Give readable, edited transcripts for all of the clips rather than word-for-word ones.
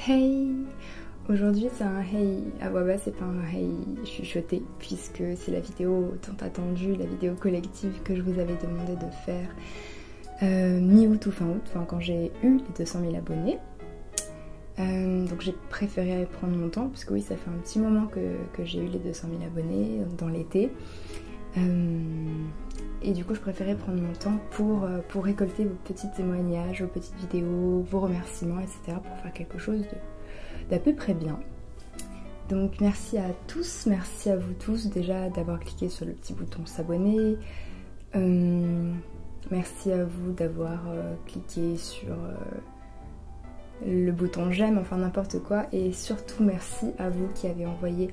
Hey! Aujourd'hui c'est un hey à voix basse, c'est pas un hey chuchoté puisque c'est la vidéo tant attendue, la vidéo collective que je vous avais demandé de faire mi-août ou fin août, enfin quand j'ai eu les 200 000 abonnés. Donc j'ai préféré prendre mon temps puisque oui ça fait un petit moment que j'ai eu les 200 000 abonnés dans l'été. Et du coup je préférais prendre mon temps pour récolter vos petits témoignages, vos petites vidéos, vos remerciements, etc. pour faire quelque chose d'à peu près bien. Donc merci à tous, merci à vous tous déjà d'avoir cliqué sur le petit bouton s'abonner. Merci à vous d'avoir cliqué sur le bouton j'aime, enfin n'importe quoi. Et surtout merci à vous qui avez envoyé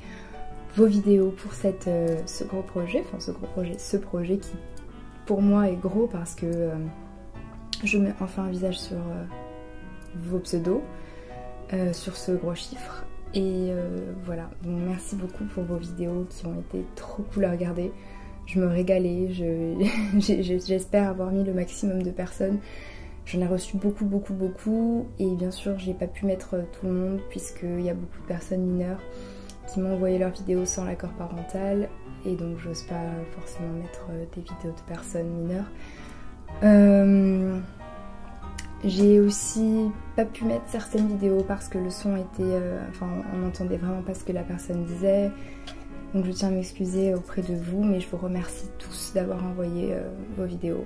vos vidéos pour ce gros projet, ce projet qui pour moi est gros parce que je mets enfin un visage sur vos pseudos, sur ce gros chiffre. Et voilà, donc merci beaucoup pour vos vidéos qui ont été trop cool à regarder. Je me régalais, j'espère avoir mis le maximum de personnes. J'en ai reçu beaucoup et bien sûr j'ai pas pu mettre tout le monde puisqu'il y a beaucoup de personnes mineures qui m'ont envoyé leurs vidéos sans l'accord parental et donc j'ose pas forcément mettre des vidéos de personnes mineures. J'ai aussi pas pu mettre certaines vidéos parce que le son était... enfin on n'entendait vraiment pas ce que la personne disait. Donc je tiens à m'excuser auprès de vous, mais je vous remercie tous d'avoir envoyé vos vidéos.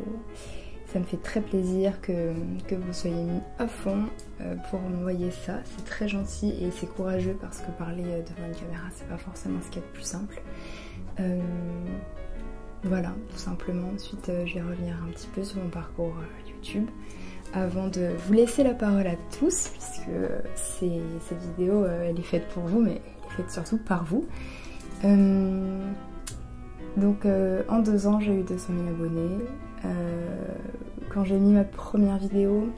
Ça me fait très plaisir que vous soyez mis à fond pour m'envoyer ça. C'est très gentil et c'est courageux parce que parler devant une caméra c'est pas forcément ce qu'il y a de plus simple. Voilà, tout simplement. Ensuite je vais revenir un petit peu sur mon parcours YouTube avant de vous laisser la parole à tous puisque cette vidéo elle est faite pour vous mais elle est faite surtout par vous. Donc en 2 ans j'ai eu 200 000 abonnés. Quand j'ai mis ma première vidéo,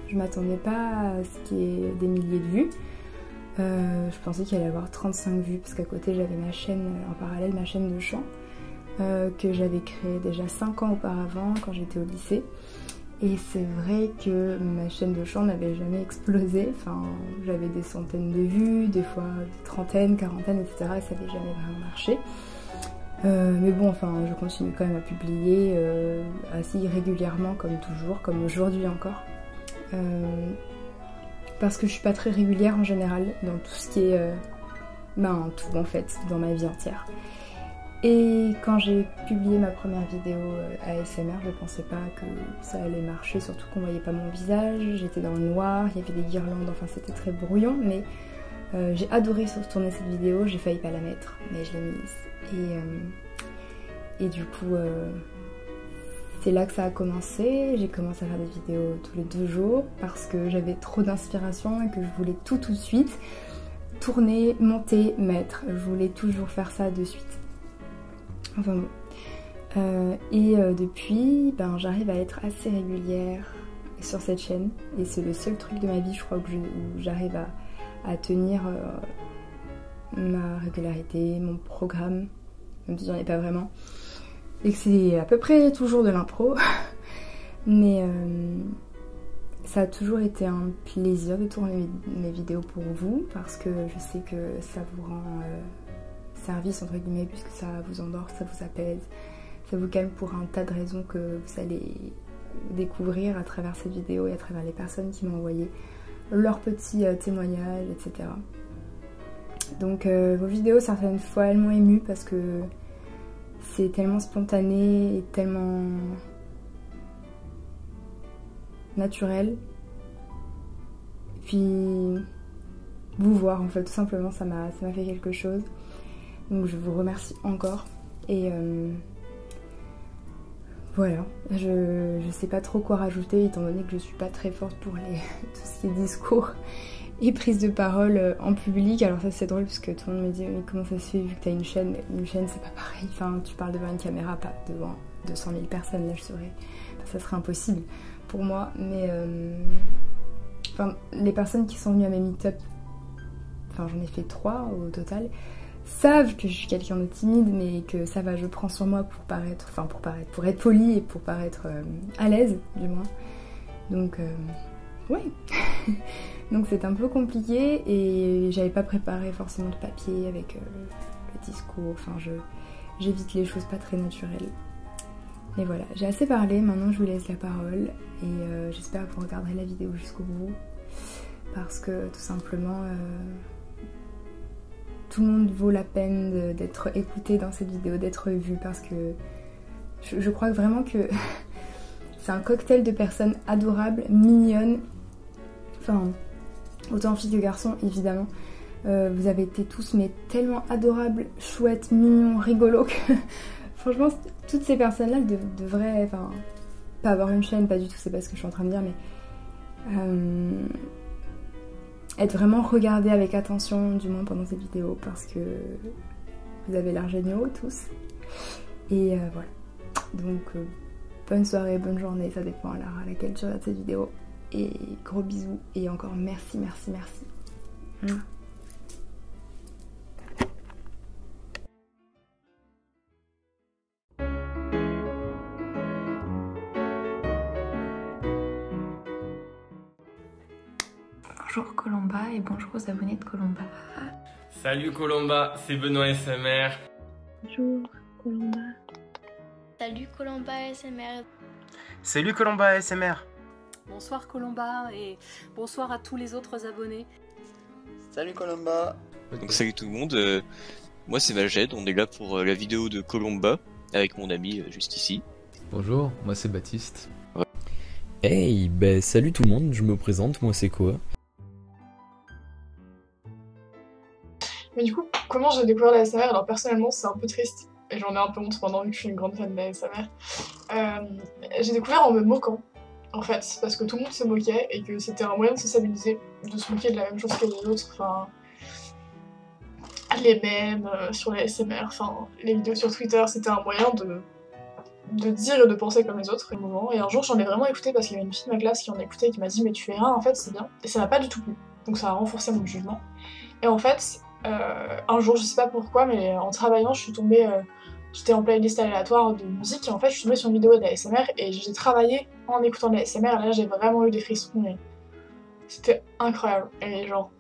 je m'attendais pas à ce qu'il y ait des milliers de vues. Je pensais qu'il allait y avoir 35 vues parce qu'à côté j'avais ma chaîne, en parallèle ma chaîne de chant que j'avais créée déjà 5 ans auparavant quand j'étais au lycée. Et c'est vrai que ma chaîne de chant n'avait jamais explosé, enfin j'avais des centaines de vues, des fois des trentaines, quarantaines, etc. et ça n'avait jamais vraiment marché. Mais bon, enfin, je continue quand même à publier assez régulièrement, comme toujours, comme aujourd'hui encore. Parce que je suis pas très régulière en général dans tout ce qui est... tout en fait, dans ma vie entière. Et quand j'ai publié ma première vidéo ASMR, je pensais pas que ça allait marcher, surtout qu'on voyait pas mon visage, j'étais dans le noir, il y avait des guirlandes, enfin c'était très brouillon, mais j'ai adoré tourner cette vidéo, j'ai failli pas la mettre, mais je l'ai mise. Et du coup, c'est là que ça a commencé. J'ai commencé à faire des vidéos tous les 2 jours parce que j'avais trop d'inspiration et que je voulais tout de suite tourner, monter, mettre. Je voulais toujours faire ça de suite. Enfin bon. Depuis, j'arrive à être assez régulière sur cette chaîne et c'est le seul truc de ma vie, je crois, où j'arrive à tenir ma régularité, mon programme, même si j'en ai pas vraiment, et que c'est à peu près toujours de l'impro, mais ça a toujours été un plaisir de tourner mes vidéos pour vous, parce que je sais que ça vous rend service entre guillemets, puisque ça vous endort, ça vous apaise, ça vous calme pour un tas de raisons que vous allez découvrir à travers cette vidéo et à travers les personnes qui m'ont envoyé leurs petits témoignages, etc. Donc vos vidéos certaines fois elles m'ont émue parce que c'est tellement spontané et tellement naturel. Puis vous voir en fait tout simplement ça m'a fait quelque chose. Donc je vous remercie encore et voilà, je sais pas trop quoi rajouter étant donné que je suis pas très forte pour tout ce qui est discours et prise de parole en public. Alors ça c'est drôle parce que tout le monde me dit mais comment ça se fait vu que t'as une chaîne c'est pas pareil, enfin tu parles devant une caméra, pas devant 200 000 personnes, là ça serait impossible pour moi, mais les personnes qui sont venues à mes meet-up, enfin j'en ai fait 3 au total, savent que je suis quelqu'un de timide mais que ça va, je prends sur moi pour être polie et pour paraître à l'aise du moins, donc ouais. Donc c'est un peu compliqué et j'avais pas préparé forcément de papier avec le discours, enfin j'évite les choses pas très naturelles. Et voilà, j'ai assez parlé, maintenant je vous laisse la parole et j'espère que vous regarderez la vidéo jusqu'au bout parce que tout simplement tout le monde vaut la peine d'être écouté dans cette vidéo, d'être vu parce que je crois vraiment que c'est un cocktail de personnes adorables, mignonnes, enfin autant filles que garçons évidemment. Vous avez été tous mais tellement adorables, chouettes, mignons, rigolos que franchement toutes ces personnes-là devraient, enfin pas avoir une chaîne, pas du tout, c'est pas ce que je suis en train de dire, mais être vraiment regardées avec attention, du moins pendant cette vidéo, parce que vous avez l'air géniaux tous. Et voilà. Donc bonne soirée, bonne journée, ça dépend à l'heure à laquelle tu regardes cette vidéo. Et gros bisous et encore merci, merci, merci. Bonjour Colomba et bonjour aux abonnés de Colomba. Salut Colomba, c'est Benoît SMR. Bonjour Colomba. Salut Colomba ASMR. Salut Colomba ASMR. Bonsoir Colomba et bonsoir à tous les autres abonnés. Salut Colomba. Donc salut tout le monde, moi c'est Majed, on est là pour la vidéo de Colomba avec mon ami juste ici. Bonjour, moi c'est Baptiste. Ouais. Hey, salut tout le monde, je me présente, moi c'est Koa. Mais du coup, comment j'ai découvert la ASMR? Alors personnellement, c'est un peu triste, et j'en ai un peu honte pendant que je suis une grande fan de la ASMR. J'ai découvert en me moquant, en fait, parce que tout le monde se moquait, et que c'était un moyen de sociabiliser, de se moquer de la même chose que les autres, enfin... Les mèmes sur la ASMR, enfin, les vidéos sur Twitter, c'était un moyen de dire et de penser comme les autres, au moment. Et un jour, j'en ai vraiment écouté, parce qu'il y avait une fille de ma classe qui en écoutait et qui m'a dit « Mais tu fais rien, en fait, c'est bien ». Et ça m'a pas du tout plu, donc ça a renforcé mon jugement. Et en fait... un jour, je sais pas pourquoi, mais en travaillant, je suis tombée, j'étais en playlist aléatoire de musique et en fait, je suis tombée sur une vidéo de la ASMR et j'ai travaillé en écoutant de la ASMR et là, j'ai vraiment eu des frissons et c'était incroyable. Et genre,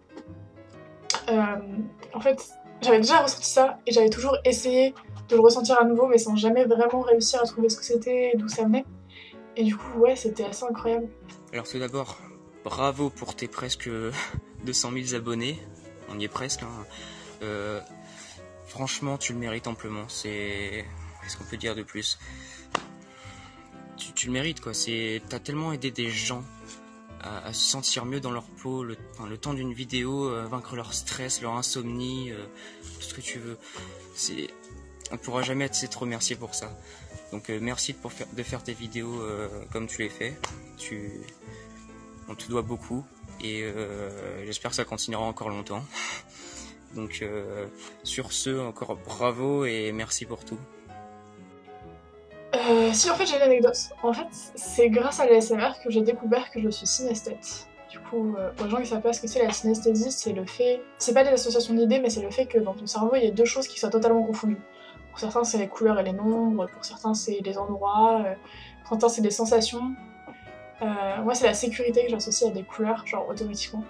en fait, j'avais déjà ressenti ça et j'avais toujours essayé de le ressentir à nouveau mais sans jamais vraiment réussir à trouver ce que c'était et d'où ça venait. Et du coup, ouais, c'était assez incroyable. Alors tout d'abord, bravo pour tes presque 200 000 abonnés. On y est presque, hein. Franchement, tu le mérites amplement. Qu'est-ce qu'on peut dire de plus? Tu le mérites, quoi. T'as tellement aidé des gens à se sentir mieux dans leur peau, le temps d'une vidéo, vaincre leur stress, leur insomnie, tout ce que tu veux. On ne pourra jamais assez te remercier pour ça. Donc merci de faire tes vidéos comme tu les fais. On te doit beaucoup. Et j'espère que ça continuera encore longtemps. Donc sur ce, encore bravo et merci pour tout. Si, en fait j'ai une anecdote. En fait c'est grâce à l'ASMR que j'ai découvert que je suis synesthète. Du coup, pour les gens qui savent pas ce que c'est la synesthésie, c'est le fait... C'est pas des associations d'idées, mais c'est le fait que dans ton cerveau il y a deux choses qui soient totalement confondues. Pour certains c'est les couleurs et les nombres, pour certains c'est les endroits, pour certains c'est des sensations. Moi c'est la sécurité que j'associe à des couleurs, genre automatiquement.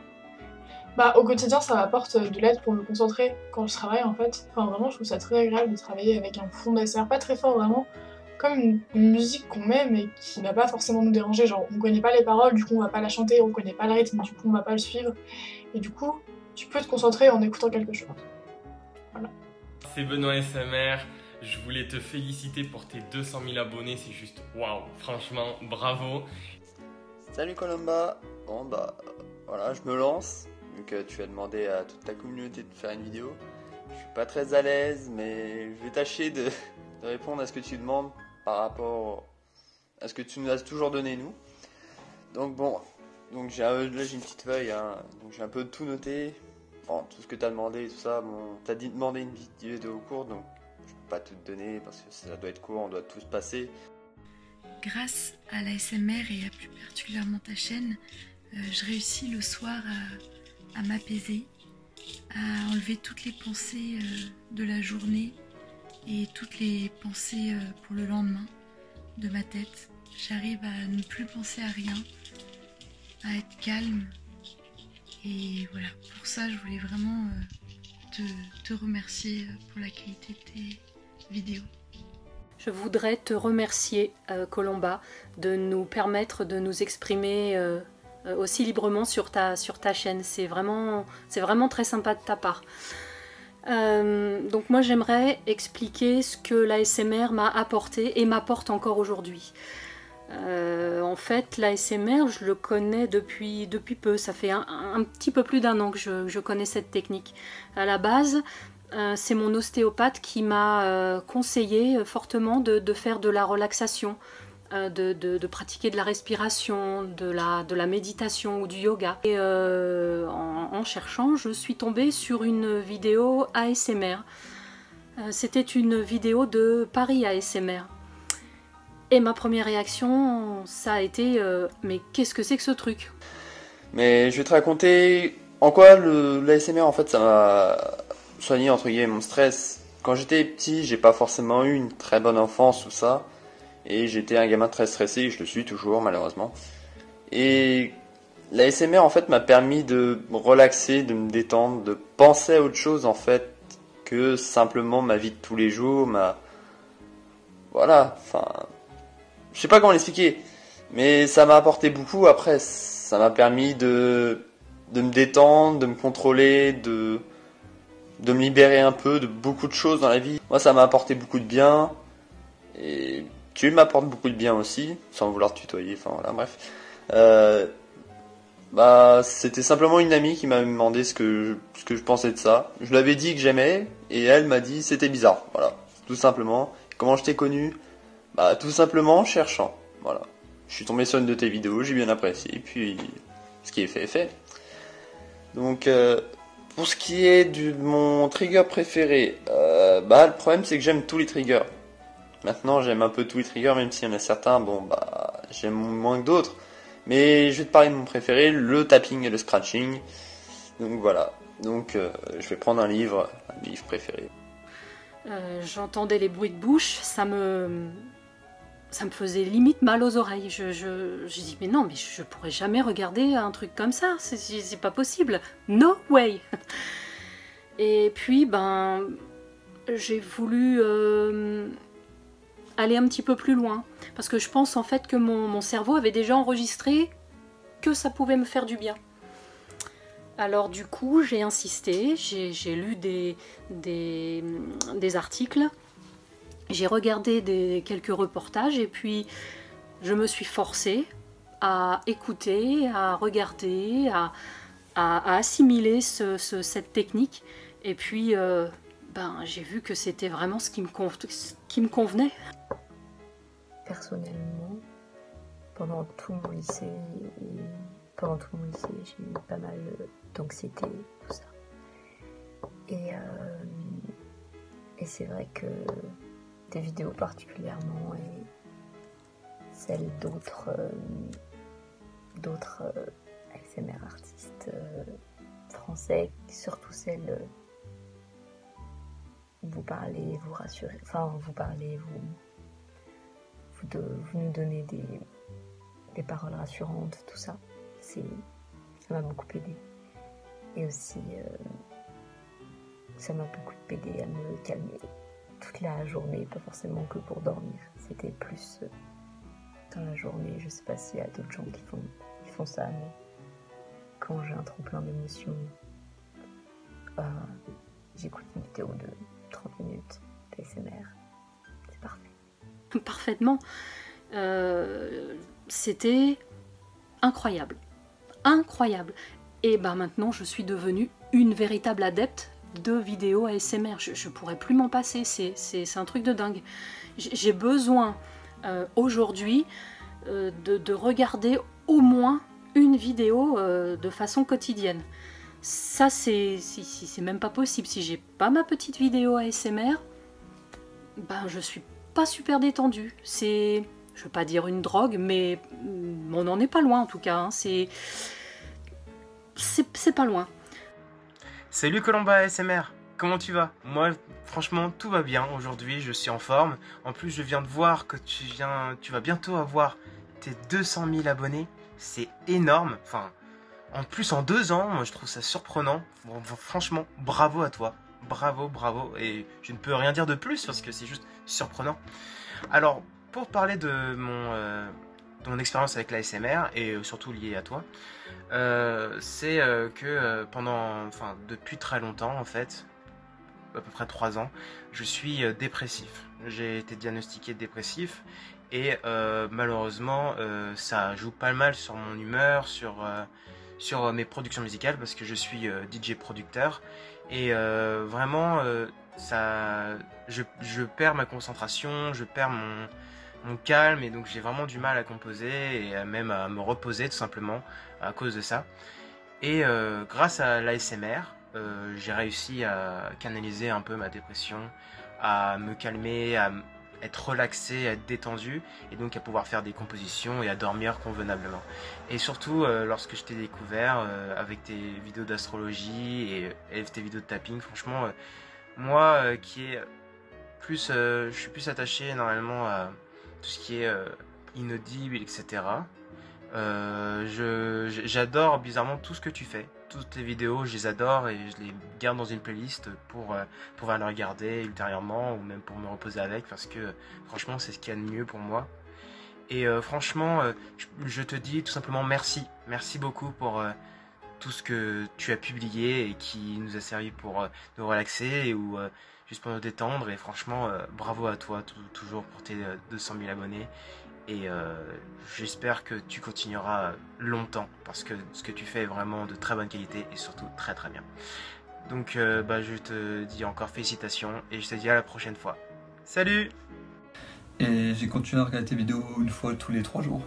Bah au quotidien ça m'apporte de l'aide pour me concentrer quand je travaille en fait. Enfin vraiment je trouve ça très agréable de travailler avec un fond d'ASMR pas très fort vraiment, comme une musique qu'on met mais qui n'a pas forcément nous déranger, genre on connaît pas les paroles, du coup on va pas la chanter, on connaît pas le rythme, du coup on va pas le suivre. Et du coup tu peux te concentrer en écoutant quelque chose. Voilà. C'est Benoît SMR. Je voulais te féliciter pour tes 200 000 abonnés, c'est juste waouh, franchement bravo. Salut Colomba. Bon voilà, je me lance. Donc tu as demandé à toute ta communauté de faire une vidéo. Je suis pas très à l'aise, mais je vais tâcher de répondre à ce que tu demandes par rapport à ce que tu nous as toujours donné nous. Donc bon, là j'ai une petite feuille, hein, donc j'ai un peu tout noté. Bon, tout ce que tu as demandé et tout ça, bon, tu as demandé une vidéo courte, donc je peux pas tout te donner parce que ça doit être court, on doit tous passer. Grâce à l'ASMR et plus particulièrement ta chaîne, je réussis le soir à m'apaiser, à enlever toutes les pensées de la journée et toutes les pensées pour le lendemain de ma tête. J'arrive à ne plus penser à rien, à être calme Et voilà, pour ça, je voulais vraiment te remercier pour la qualité de tes vidéos. Je voudrais te remercier, Colomba, de nous permettre de nous exprimer aussi librement sur ta chaîne. C'est vraiment très sympa de ta part. Donc moi j'aimerais expliquer ce que l'ASMR m'a apporté et m'apporte encore aujourd'hui. En fait, l'ASMR, je le connais depuis peu. Ça fait un petit peu plus d'1 an que je connais cette technique. À la base, c'est mon ostéopathe qui m'a conseillé fortement de faire de la relaxation, de pratiquer de la respiration, de la méditation ou du yoga. Et en cherchant, je suis tombée sur une vidéo ASMR. C'était une vidéo de Paris ASMR. Et ma première réaction, ça a été mais qu'est-ce que c'est que ce truc? Mais je vais te raconter en quoi l'ASMR en fait ça m'a soigné entre guillemets mon stress. Quand j'étais petit, j'ai pas forcément eu une très bonne enfance ou ça. Et j'étais un gamin très stressé, je le suis toujours malheureusement. Et l'ASMR en fait m'a permis de me relaxer, de me détendre, de penser à autre chose en fait que simplement ma vie de tous les jours, voilà, enfin... Je sais pas comment l'expliquer, mais ça m'a apporté beaucoup. Après, ça m'a permis de me détendre, de me contrôler, de me libérer un peu de beaucoup de choses dans la vie. Moi, ça m'a apporté beaucoup de bien, et tu m'apportes beaucoup de bien aussi, sans vouloir te tutoyer, enfin voilà, bref. C'était simplement une amie qui m'a demandé ce que je pensais de ça. Je lui avais dit que j'aimais, et elle m'a dit c'était bizarre, voilà, tout simplement. Comment je t'ai connu ? Tout simplement en cherchant, voilà. Je suis tombé sur une de tes vidéos, j'ai bien apprécié, et puis ce qui est fait est fait. Donc, pour ce qui est de mon trigger préféré, le problème c'est que j'aime tous les triggers. Maintenant j'aime un peu tous les triggers, même s'il y en a certains, j'aime moins que d'autres. Mais je vais te parler de mon préféré, le tapping et le scratching. Donc voilà, je vais prendre un livre préféré. J'entendais les bruits de bouche, ça me faisait limite mal aux oreilles. Je dis mais non, mais je pourrais jamais regarder un truc comme ça, c'est pas possible, no way. Et puis j'ai voulu aller un petit peu plus loin, parce que je pense en fait que mon cerveau avait déjà enregistré que ça pouvait me faire du bien. Alors du coup j'ai insisté, j'ai lu des articles, j'ai regardé quelques reportages et puis je me suis forcée à écouter, à regarder, à assimiler cette technique. Et puis j'ai vu que c'était vraiment ce qui me convenait. Personnellement, pendant tout mon lycée, j'ai eu pas mal d'anxiété, tout ça. Et c'est vrai que des vidéos particulièrement et celles d'autres ASMR artistes français, surtout celles vous parlez, vous rassurez, vous nous donnez des paroles rassurantes, tout ça. Ça m'a beaucoup aidé. Et aussi, ça m'a beaucoup aidé à me calmer toute la journée, pas forcément que pour dormir. C'était plus dans la journée. Je sais pas s'il y a d'autres gens qui font ça, mais quand j'ai un trop plein d'émotions, j'écoute une vidéo de 30 minutes d'ASMR. C'est parfait. Parfaitement. C'était incroyable. Incroyable. Et maintenant, je suis devenue une véritable adepte de vidéos ASMR. Je pourrais plus m'en passer. C'est un truc de dingue. J'ai besoin aujourd'hui de regarder au moins une vidéo de façon quotidienne. Ça, c'est même pas possible. Si j'ai pas ma petite vidéo ASMR, je suis pas super détendue. C'est, je veux pas dire une drogue, mais on n'en est pas loin en tout cas. Hein. C'est pas loin. Salut Colomba ASMR, comment tu vas? Moi, franchement, tout va bien aujourd'hui, je suis en forme. En plus, je viens de voir que tu vas bientôt avoir tes 200 000 abonnés. C'est énorme. Enfin, En plus, en 2 ans, moi je trouve ça surprenant. Bon, franchement, bravo à toi. Bravo, bravo. Et je ne peux rien dire de plus parce que c'est juste surprenant. Alors, pour parler de mon expérience avec l'ASMR et surtout liée à toi, c'est que depuis très longtemps en fait, à peu près 3 ans, je suis dépressif. J'ai été diagnostiqué dépressif et malheureusement ça joue pas mal sur mon humeur, sur mes productions musicales parce que je suis DJ producteur et vraiment je perds ma concentration, je perds mon calme et donc j'ai vraiment du mal à composer et même à me reposer tout simplement à cause de ça. Et grâce à l'ASMR, j'ai réussi à canaliser un peu ma dépression, à me calmer, à être relaxé, à être détendu et donc à pouvoir faire des compositions et à dormir convenablement. Et surtout lorsque je t'ai découvert avec tes vidéos d'astrologie et tes vidéos de tapping, franchement moi qui est plus je suis plus attaché normalement à tout ce qui est inaudible, etc. J'adore bizarrement tout ce que tu fais. Toutes tes vidéos, je les adore et je les garde dans une playlist pour pouvoir les regarder ultérieurement ou même pour me reposer avec parce que franchement c'est ce qu'il y a de mieux pour moi. Et franchement, je te dis tout simplement merci. Merci beaucoup pour tout ce que tu as publié et qui nous a servi pour nous relaxer ou juste pour nous détendre. Et franchement, bravo à toi toujours pour tes 200 000 abonnés. Et j'espère que tu continueras longtemps parce que ce que tu fais est vraiment de très bonne qualité et surtout très très bien. Donc je te dis encore félicitations et je te dis à la prochaine fois. Salut! Et j'ai continué à regarder tes vidéos une fois tous les 3 jours.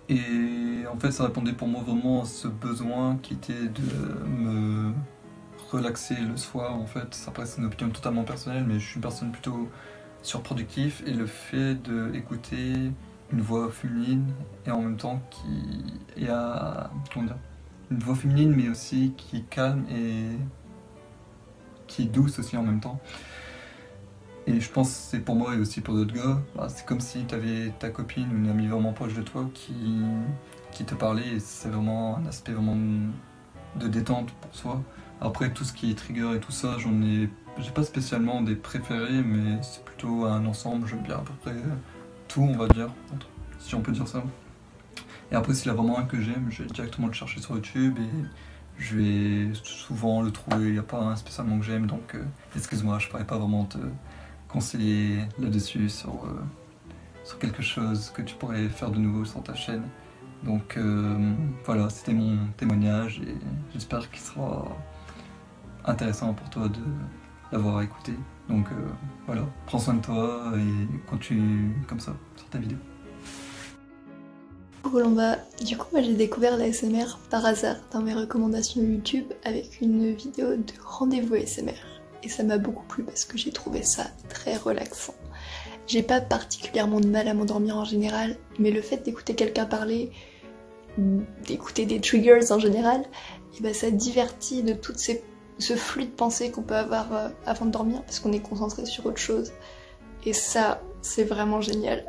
Et en fait ça répondait pour moi vraiment à ce besoin qui était de me relaxer le soir. En fait ça reste une opinion totalement personnelle mais je suis une personne plutôt surproductif et le fait d'écouter une voix féminine et en même temps qui a une voix féminine mais aussi qui est calme et qui est douce aussi en même temps. Et je pense que c'est pour moi et aussi pour d'autres gars, c'est comme si tu avais ta copine ou une amie vraiment proche de toi qui te parlait et c'est vraiment un aspect vraiment de détente pour soi. Après tout ce qui est trigger et tout ça, j'ai pas spécialement des préférés mais c'est plutôt un ensemble, j'aime bien à peu près tout on va dire, si on peut dire ça. Et après s'il y a vraiment un que j'aime, je vais directement le chercher sur YouTube et je vais souvent le trouver, il n'y a pas un spécialement que j'aime donc excuse-moi, je pourrais pas vraiment te conseiller là-dessus sur quelque chose que tu pourrais faire de nouveau sur ta chaîne. Donc voilà, c'était mon témoignage et j'espère qu'il sera intéressant pour toi de l'avoir écouté. Donc voilà, prends soin de toi et continue comme ça sur ta vidéo. Colomba, du coup moi j'ai découvert l'ASMR par hasard dans mes recommandations YouTube avec une vidéo de rendez-vous ASMR et ça m'a beaucoup plu parce que j'ai trouvé ça très relaxant. J'ai pas particulièrement de mal à m'endormir en général, mais le fait d'écouter quelqu'un parler, d'écouter des triggers en général, et ben ça divertit de tout ce flux de pensée qu'on peut avoir avant de dormir parce qu'on est concentré sur autre chose. Et ça, c'est vraiment génial.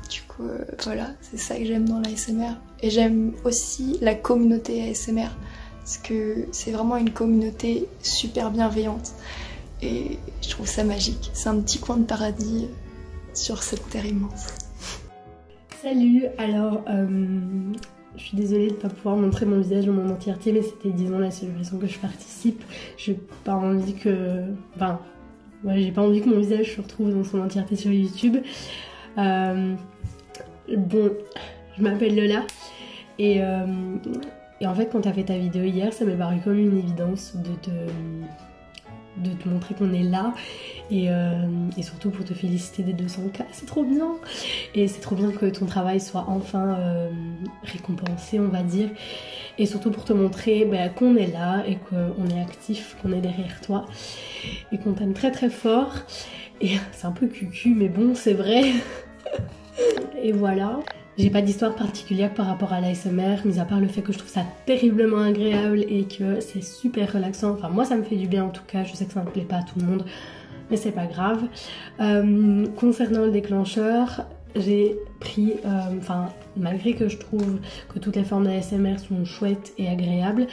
Du coup, voilà, c'est ça que j'aime dans l'ASMR. Et j'aime aussi la communauté ASMR parce que c'est vraiment une communauté super bienveillante. Et je trouve ça magique. C'est un petit coin de paradis sur cette terre immense. Salut, alors je suis désolée de ne pas pouvoir montrer mon visage dans mon entièreté, mais c'était disons la seule raison que je participe. J'ai pas envie que... Enfin, ouais, j'ai pas envie que mon visage se retrouve dans son entièreté sur YouTube. Bon, je m'appelle Lola et en fait quand t'as fait ta vidéo hier, ça m'est paru comme une évidence de te montrer qu'on est là et surtout pour te féliciter des 200K, c'est trop bien et c'est trop bien que ton travail soit enfin récompensé on va dire et surtout pour te montrer qu'on est là et qu'on est actif, qu'on est derrière toi et qu'on t'aime très très fort et c'est un peu cucu mais bon c'est vrai. Et voilà, j'ai pas d'histoire particulière par rapport à l'ASMR, mis à part le fait que je trouve ça terriblement agréable et que c'est super relaxant. Enfin moi ça me fait du bien en tout cas, je sais que ça ne plaît pas à tout le monde, mais c'est pas grave. Concernant le déclencheur, j'ai pris, malgré que je trouve que toutes les formes d'ASMR sont chouettes et agréables,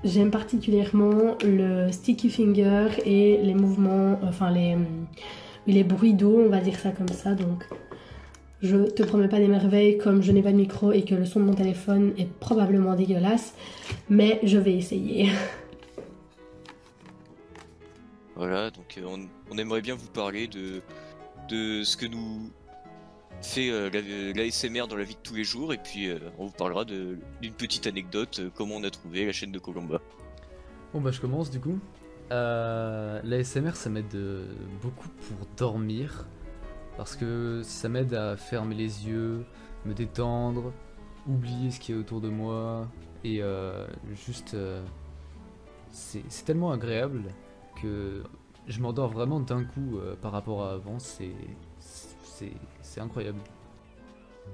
j'aime particulièrement le sticky finger et les mouvements, les bruits d'eau, on va dire ça comme ça. Donc je te promets pas des merveilles, comme je n'ai pas de micro et que le son de mon téléphone est probablement dégueulasse, mais je vais essayer. Voilà, donc on aimerait bien vous parler de ce que nous fait l'ASMR dans la vie de tous les jours, et puis on vous parlera d'une petite anecdote, comment on a trouvé la chaîne de Colomba. Bon bah je commence du coup. L'ASMR ça m'aide beaucoup pour dormir, parce que ça m'aide à fermer les yeux, me détendre, oublier ce qui est autour de moi, et c'est tellement agréable que je m'endors vraiment d'un coup par rapport à avant, c'est incroyable.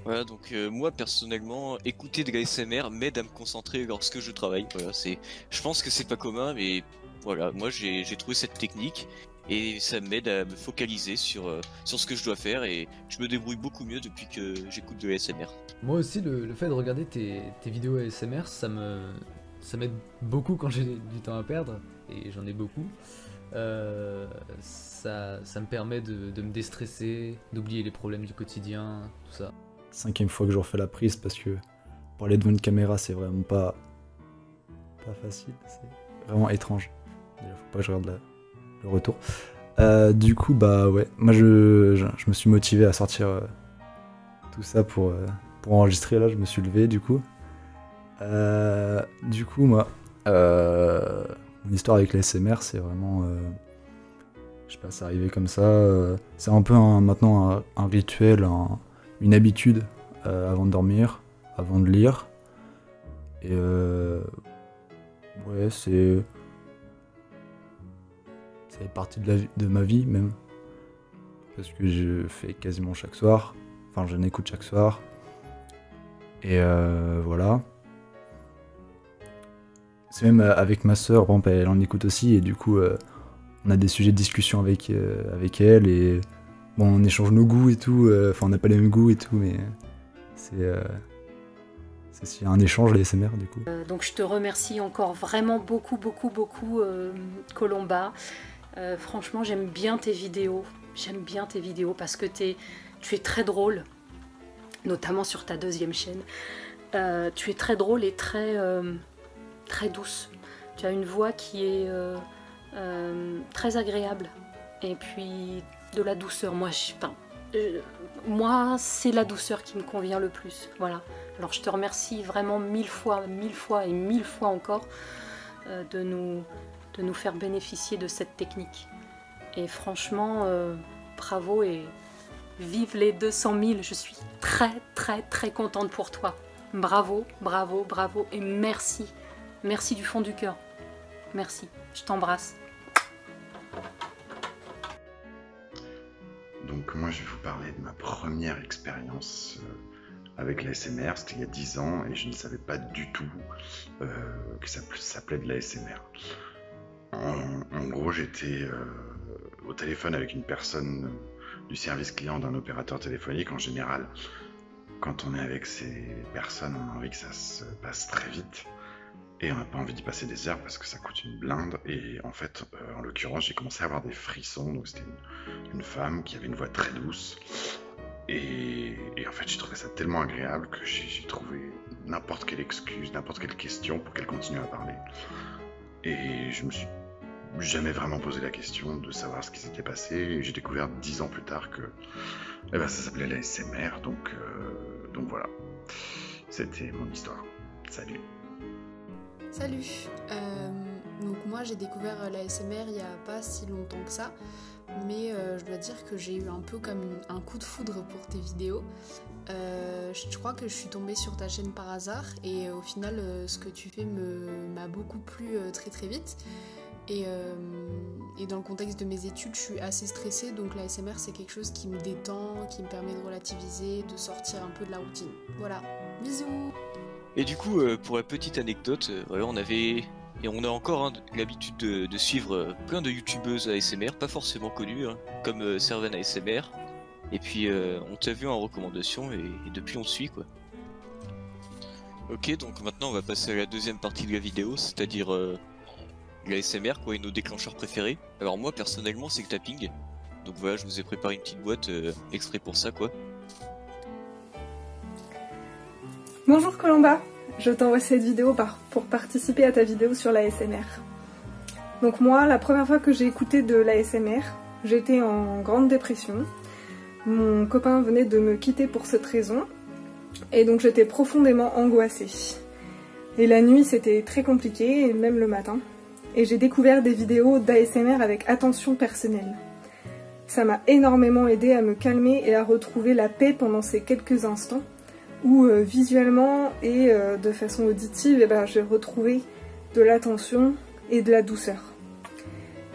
Voilà, donc moi personnellement, écouter de l'ASMR m'aide à me concentrer lorsque je travaille. Voilà, je pense que c'est pas commun, mais voilà, moi j'ai trouvé cette technique et ça m'aide à me focaliser sur ce que je dois faire, et je me débrouille beaucoup mieux depuis que j'écoute de l'ASMR. Moi aussi, le fait de regarder tes vidéos ASMR, ça m'aide beaucoup quand j'ai du temps à perdre, et j'en ai beaucoup. Ça me permet de me déstresser, d'oublier les problèmes du quotidien, tout ça. 5e fois que je refais la prise, parce que parler devant une caméra c'est vraiment pas facile, c'est vraiment étrange. Déjà faut pas que je regarde le retour. Du coup bah ouais, moi je me suis motivé à sortir tout ça pour enregistrer. Là je me suis levé du coup. Moi mon histoire avec l'ASMR c'est vraiment je sais pas, c'est arrivé comme ça, c'est un peu maintenant un rituel, une habitude avant de dormir, avant de lire, et ouais ça fait partie de ma vie même, parce que je fais quasiment chaque soir, enfin j'en écoute chaque soir, et voilà. C'est même avec ma sœur, par exemple, elle en écoute aussi, et du coup on a des sujets de discussion avec elle, et bon, on échange nos goûts et tout, on n'a pas les mêmes goûts et tout, mais c'est un échange, les ASMR du coup. Donc je te remercie encore vraiment beaucoup Colomba. Franchement j'aime bien tes vidéos, parce que tu es très drôle, notamment sur ta 2e chaîne. Tu es très drôle et très douce. Tu as une voix qui est très agréable, et puis de la douceur. Moi c'est la douceur qui me convient le plus. Voilà. Alors je te remercie vraiment 1000 fois encore de nous faire bénéficier de cette technique. Et franchement, bravo, et vive les 200 000. Je suis très contente pour toi. Bravo, et merci. Merci du fond du cœur. Merci, je t'embrasse. Donc moi je vais vous parler de ma première expérience avec l'ASMR. C'était il y a 10 ans et je ne savais pas du tout que ça s'appelait de l'ASMR. En gros j'étais au téléphone avec une personne du service client d'un opérateur téléphonique. En général, quand on est avec ces personnes, on a envie que ça se passe très vite. Et on n'a pas envie d'y passer des heures parce que ça coûte une blinde. Et en fait, en l'occurrence, j'ai commencé à avoir des frissons. Donc c'était une femme qui avait une voix très douce. Et en fait, j'ai trouvé ça tellement agréable que j'ai trouvé n'importe quelle excuse, n'importe quelle question pour qu'elle continue à parler. Et je me suis jamais vraiment posé la question de savoir ce qui s'était passé. Et j'ai découvert 10 ans plus tard que ça s'appelait l'ASMR. Donc voilà, c'était mon histoire. Salut. Salut, donc moi j'ai découvert l'ASMR il n'y a pas si longtemps que ça, mais je dois dire que j'ai eu un peu comme un coup de foudre pour tes vidéos. Je crois que je suis tombée sur ta chaîne par hasard, et au final ce que tu fais m'a beaucoup plu très vite. Et dans le contexte de mes études, je suis assez stressée, donc l'ASMR c'est quelque chose qui me détend, qui me permet de relativiser, de sortir un peu de la routine. Voilà, bisous. Et du coup, pour la petite anecdote, voilà, on avait Et on a encore l'habitude de suivre plein de youtubeuses ASMR, pas forcément connues, hein, comme Servan ASMR. Et puis on t'a vu en recommandation et depuis on te suit quoi. Ok, donc maintenant on va passer à la deuxième partie de la vidéo, c'est-à-dire l'ASMR quoi, et nos déclencheurs préférés. Alors moi personnellement c'est le tapping. Donc voilà, je vous ai préparé une petite boîte exprès pour ça quoi. Bonjour Colomba, je t'envoie cette vidéo pour participer à ta vidéo sur l'ASMR. Donc moi, la première fois que j'ai écouté de l'ASMR, j'étais en grande dépression. Mon copain venait de me quitter pour cette raison, et donc j'étais profondément angoissée. Et la nuit c'était très compliqué, et même le matin. Et j'ai découvert des vidéos d'ASMR avec attention personnelle. Ça m'a énormément aidé à me calmer et à retrouver la paix pendant ces quelques instants où visuellement et de façon auditive j'ai retrouvé de l'attention et de la douceur.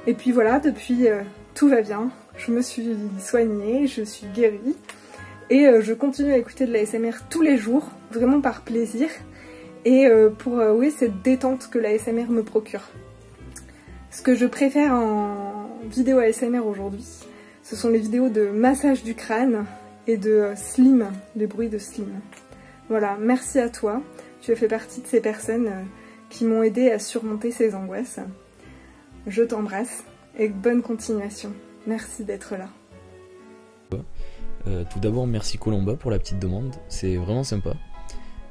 Et puis voilà, depuis tout va bien, je me suis soignée, je suis guérie et je continue à écouter de l'ASMR tous les jours, vraiment par plaisir et pour cette détente que l'ASMR me procure. Ce que je préfère en vidéo ASMR aujourd'hui, ce sont les vidéos de massage du crâne et de slim, des bruits de slim. Voilà, merci à toi, tu as fait partie de ces personnes qui m'ont aidé à surmonter ces angoisses. Je t'embrasse et bonne continuation. Merci d'être là. Tout d'abord, merci Colomba pour la petite demande, c'est vraiment sympa.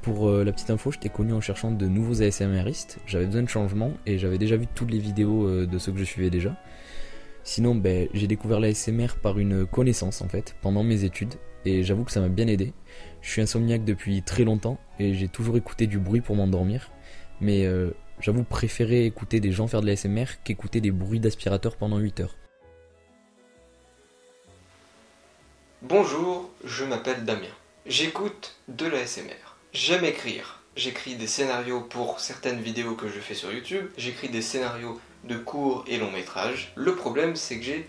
Pour la petite info, je t'ai connu en cherchant de nouveaux ASMRistes, j'avais besoin de changement et j'avais déjà vu toutes les vidéos de ceux que je suivais déjà. Sinon, j'ai découvert l'ASMR par une connaissance en fait, pendant mes études, et j'avoue que ça m'a bien aidé. Je suis insomniaque depuis très longtemps, et j'ai toujours écouté du bruit pour m'endormir, mais j'avoue préférer écouter des gens faire de l'ASMR qu'écouter des bruits d'aspirateur pendant 8 heures. Bonjour, je m'appelle Damien. J'écoute de l'ASMR. J'aime écrire. J'écris des scénarios pour certaines vidéos que je fais sur YouTube, j'écris des scénarios de courts et longs métrages. Le problème c'est que j'ai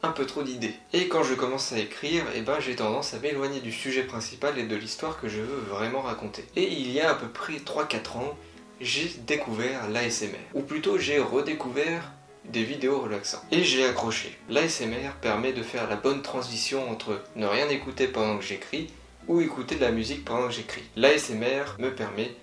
un peu trop d'idées. Et quand je commence à écrire, j'ai tendance à m'éloigner du sujet principal et de l'histoire que je veux vraiment raconter. Et il y a à peu près 3-4 ans, j'ai découvert l'ASMR. Ou plutôt j'ai redécouvert des vidéos relaxantes. Et j'ai accroché. L'ASMR permet de faire la bonne transition entre ne rien écouter pendant que j'écris ou écouter de la musique pendant que j'écris. L'ASMR me permet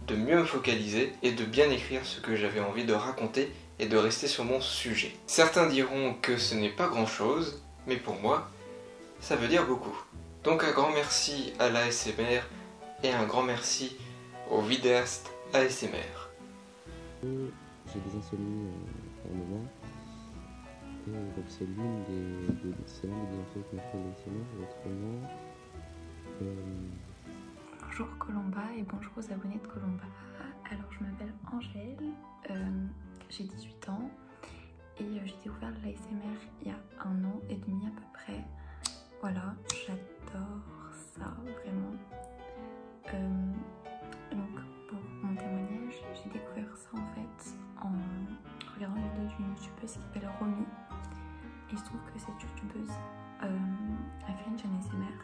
de mieux me focaliser et de bien écrire ce que j'avais envie de raconter et de rester sur mon sujet. Certains diront que ce n'est pas grand chose, mais pour moi, ça veut dire beaucoup. Donc un grand merci à l'ASMR et un grand merci aux vidéastes ASMR. J'ai des insomnies pour le moment, et donc c'est l'une des bienfaits que me fait l'ASMR, autrement... Bonjour Colomba et bonjour aux abonnés de Colomba. Alors je m'appelle Angèle, j'ai 18 ans et j'ai découvert l'ASMR il y a 1 an et demi à peu près. Voilà, j'adore ça vraiment. Donc pour mon témoignage, j'ai découvert ça en fait en regardant une vidéo d'une youtubeuse qui s'appelle Romy. Et il se trouve que cette youtubeuse a fait une chaîne ASMR.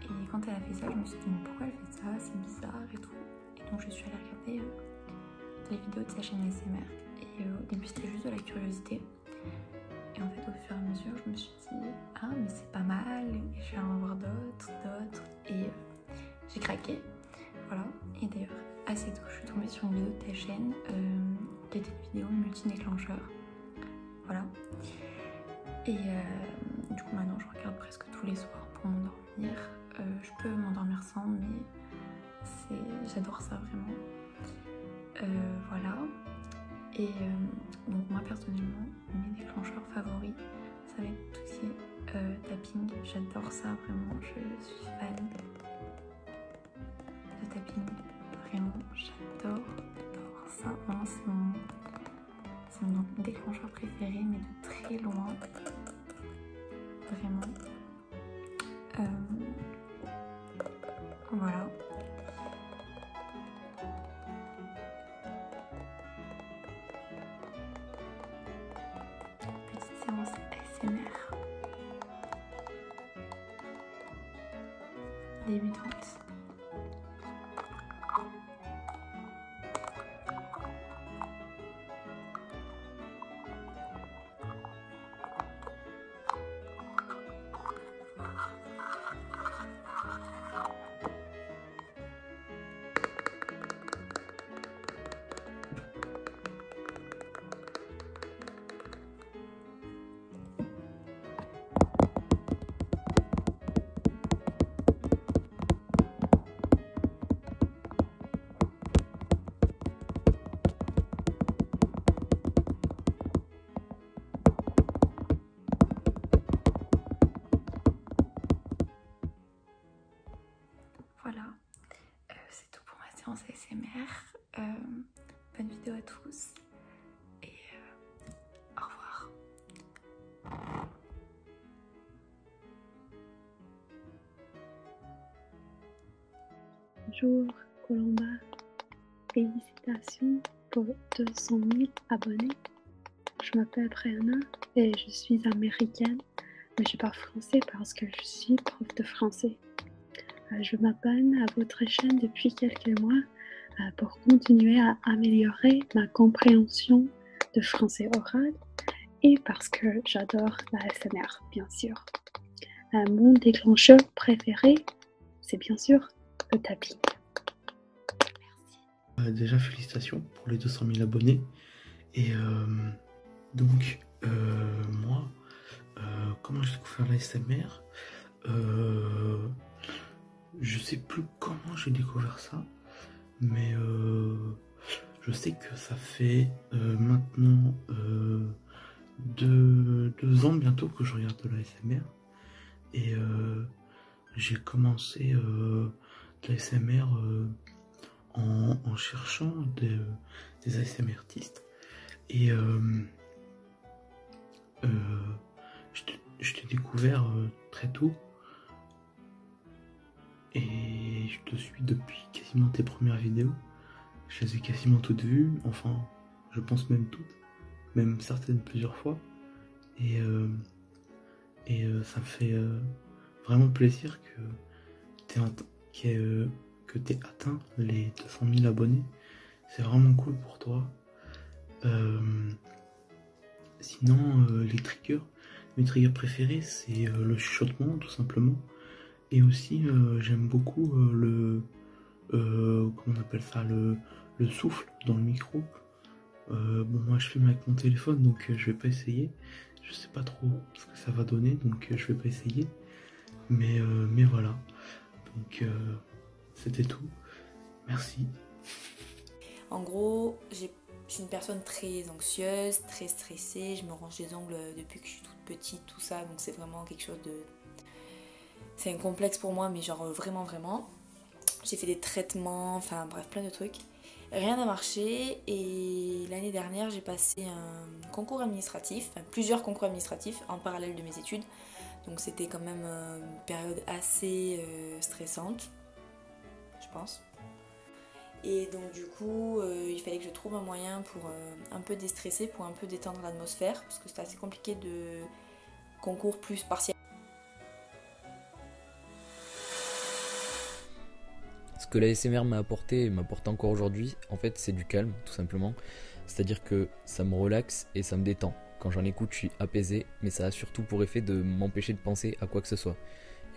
Et quand elle a fait ça, je me suis dit mais pourquoi elle fait ça, c'est bizarre et tout. Et donc je suis allée regarder les vidéos de sa chaîne ASMR. Et au début c'était juste de la curiosité. Et en fait au fur et à mesure je me suis dit ah mais c'est pas mal, et je vais en voir d'autres. Et j'ai craqué. Voilà. Et d'ailleurs assez tôt je suis tombée sur une vidéo de ta chaîne qui était une vidéo multi-déclencheur. Voilà. Et du coup maintenant je regarde presque tous les soirs pour m'endormir. Je peux m'endormir sans, mais j'adore ça vraiment. Voilà. Et donc moi personnellement, mes déclencheurs favoris, ça va être tout ce qui est tapping. J'adore ça vraiment, je suis fan de tapping. Vraiment, j'adore ça. Vraiment, c'est mon déclencheur préféré, mais de très loin. Vraiment. Voilà. Petite séance ASMR. Débutante. l'ASMR. Bonne vidéo à tous et au revoir. Bonjour Colomba, félicitations pour 200 000 abonnés. Je m'appelle Brianna et je suis américaine, mais je parle français parce que je suis prof de français. Je m'abonne à votre chaîne depuis quelques mois pour continuer à améliorer ma compréhension de français oral et parce que j'adore la ASMR, bien sûr. Mon déclencheur préféré, c'est bien sûr le tapping. Déjà félicitations pour les 200 000 abonnés. Et donc moi, comment j'ai découvert l'ASMR, je sais plus comment j'ai découvert ça, mais je sais que ça fait maintenant 2 ans bientôt que je regarde de l'ASMR. Et j'ai commencé de l'ASMR en cherchant des ASMR artistes. Et je t'ai découvert très tôt. Et je te suis depuis quasiment tes premières vidéos. Je les ai quasiment toutes vues, enfin, je pense même toutes, même certaines plusieurs fois. Et ça me fait vraiment plaisir que t'aies atteint les 200 000 abonnés. C'est vraiment cool pour toi. Sinon, mes triggers préférés, c'est le chuchotement, tout simplement. Et aussi, j'aime beaucoup comment on appelle ça, le souffle dans le micro. Bon, moi je filme avec mon téléphone, donc je vais pas essayer. Je sais pas trop ce que ça va donner, donc je vais pas essayer. Mais voilà. Donc c'était tout. Merci. En gros, je suis une personne très anxieuse, très stressée. Je me range les ongles depuis que je suis toute petite, tout ça. Donc c'est vraiment quelque chose de... C'est un complexe pour moi, mais genre vraiment. J'ai fait des traitements, enfin bref, plein de trucs. Rien n'a marché et l'année dernière, j'ai passé un concours administratif, enfin plusieurs concours administratifs en parallèle de mes études. Donc c'était quand même une période assez stressante, je pense. Et donc du coup, il fallait que je trouve un moyen pour un peu déstresser, pour un peu détendre l'atmosphère, parce que c'était assez compliqué de concours plus partiel. Ce que l'ASMR m'a apporté et m'apporte encore aujourd'hui, en fait, c'est du calme, tout simplement. C'est-à-dire que ça me relaxe et ça me détend. Quand j'en écoute, je suis apaisé, mais ça a surtout pour effet de m'empêcher de penser à quoi que ce soit.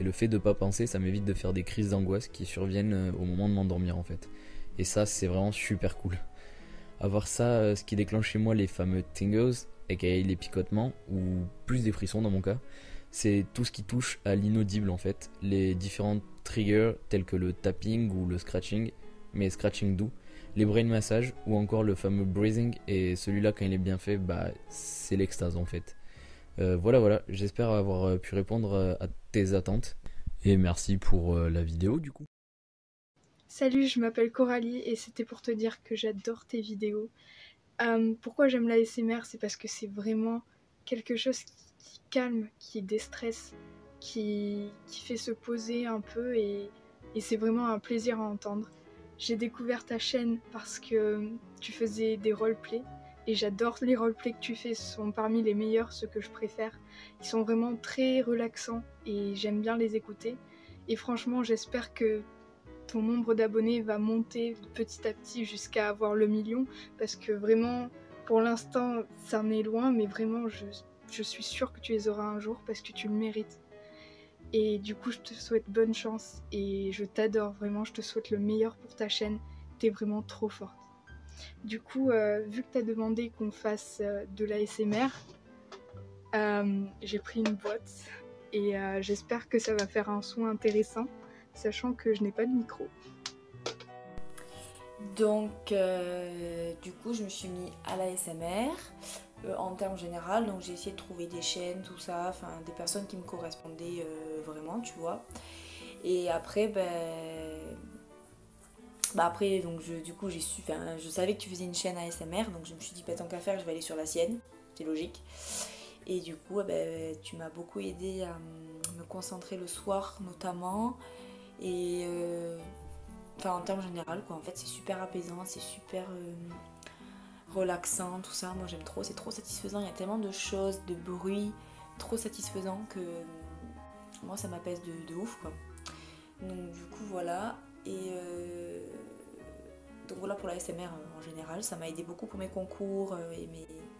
Et le fait de pas penser, ça m'évite de faire des crises d'angoisse qui surviennent au moment de m'endormir, en fait. Et ça, c'est vraiment super cool. À voir ça, ce qui déclenche chez moi les fameux tingles, aka les picotements, ou plus des frissons dans mon cas, c'est tout ce qui touche à l'inaudible en fait. Les différents triggers tels que le tapping ou le scratching, mais scratching doux, les brain massages ou encore le fameux breathing, et celui-là quand il est bien fait, bah c'est l'extase en fait. Voilà, j'espère avoir pu répondre à tes attentes, et merci pour la vidéo du coup. Salut, je m'appelle Coralie et c'était pour te dire que j'adore tes vidéos. Pourquoi j'aime l'ASMR, c'est parce que c'est vraiment quelque chose qui calme, qui déstresse, qui fait se poser un peu et c'est vraiment un plaisir à entendre. J'ai découvert ta chaîne parce que tu faisais des roleplays et j'adore les roleplays que tu fais, ce sont parmi les meilleurs, ceux que je préfère. Ils sont vraiment très relaxants et j'aime bien les écouter. Et franchement, j'espère que ton nombre d'abonnés va monter petit à petit jusqu'à avoir le 1 million parce que vraiment, pour l'instant, ça en est loin, mais vraiment, je suis sûre que tu les auras un jour parce que tu le mérites. Et du coup, je te souhaite bonne chance et je t'adore vraiment, je te souhaite le meilleur pour ta chaîne, t'es vraiment trop forte. Du coup, vu que t'as demandé qu'on fasse de l'ASMR, j'ai pris une boîte et j'espère que ça va faire un son intéressant, sachant que je n'ai pas de micro. Donc, du coup, je me suis mis à l'ASMR en termes généraux. Donc, j'ai essayé de trouver des chaînes, tout ça, enfin des personnes qui me correspondaient vraiment, tu vois. Et après, ben, Bah après, donc du coup, je savais que tu faisais une chaîne ASMR, donc je me suis dit, bah, tant qu'à faire, je vais aller sur la sienne, c'est logique. Et du coup, tu m'as beaucoup aidé à me concentrer le soir notamment. Et en termes général, quoi. En fait, c'est super apaisant, c'est super relaxant, tout ça. Moi, j'aime trop, c'est trop satisfaisant. Il y a tellement de choses, de bruits, trop satisfaisant que moi, ça m'apaise de ouf, quoi. Donc, du coup, voilà. Et donc, voilà pour la SMR en général. Ça m'a aidé beaucoup pour mes concours et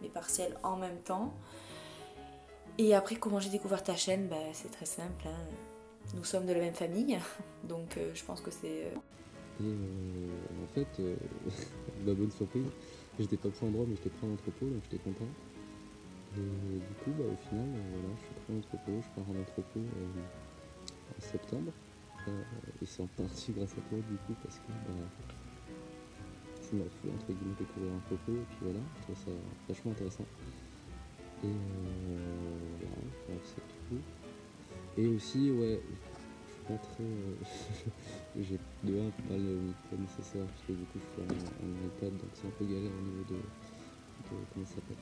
mes partiels en même temps. Et après, comment j'ai découvert ta chaîne, c'est très simple, hein. Nous sommes de la même famille, donc je pense que c'est... Et en fait, ma bonne surprise, j'étais pas pris en droit mais j'étais pris en entrepôt, donc j'étais content. Et du coup, au final, voilà, je suis pris en entrepôt, je pars en entrepôt en septembre. Et c'est en partie grâce à toi du coup, parce que tu m'as fait entre guillemets découvrir un entrepôt, et puis voilà, je trouve ça vachement intéressant. Et voilà, je crois que c'est tout. Et aussi, ouais, je suis pas très... j'ai pas le micro nécessaire, parce que du coup je suis en iPad, donc c'est un peu galère au niveau de comment ça s'appelle,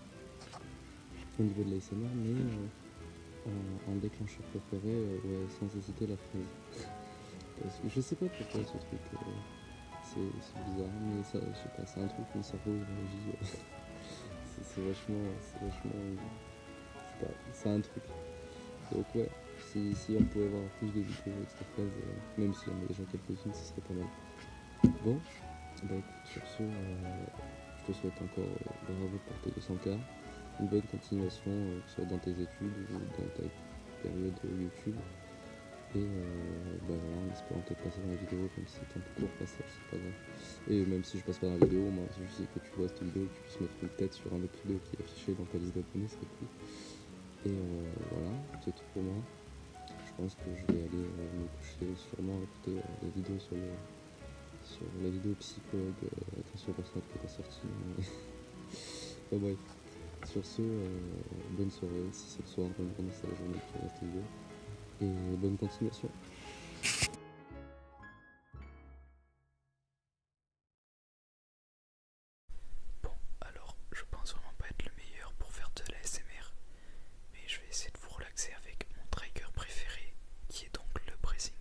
au niveau de l'ASMR, mais en déclencheur préféré, ouais, sans hésiter la fraise. Parce que je sais pas pourquoi ce truc, c'est bizarre, mais ça, je sais pas, c'est un truc, mon cerveau réagit, c'est vachement, je sais pas, c'est un truc. Donc ouais. Si on pouvait voir plus de vidéos avec cette phrase, même s'il y en a déjà quelques-unes, ce serait pas mal. Bon, écoute, sur ce, je te souhaite encore bravo pour tes 200K, une bonne continuation, que ce soit dans tes études ou dans ta période YouTube. Et voilà, en espérant peut-être passer dans la vidéo, même si c'est un peu court passage, c'est pas grave. Et même si je passe pas dans la vidéo, moi, je sais que tu vois cette vidéo, que tu puisses mettre une tête sur un autre vidéo qui est affiché dans ta liste d'abonnés, c'est cool. Et voilà, c'est tout pour moi. Je pense que je vais aller me coucher, sûrement écouter la vidéo sur la vidéo psychologue, attention personnelle que t'as sortie. Enfin bref, sur ce, bonne soirée, si c'est le soir, bonne journée, c'est la journée qui reste vidéo. Et bonne continuation. Bon, alors, je pense vraiment pas être le meilleur pour faire de l'ASMR, mais je vais essayer de vous relaxer avec mon trigger préféré, qui est donc le breathing.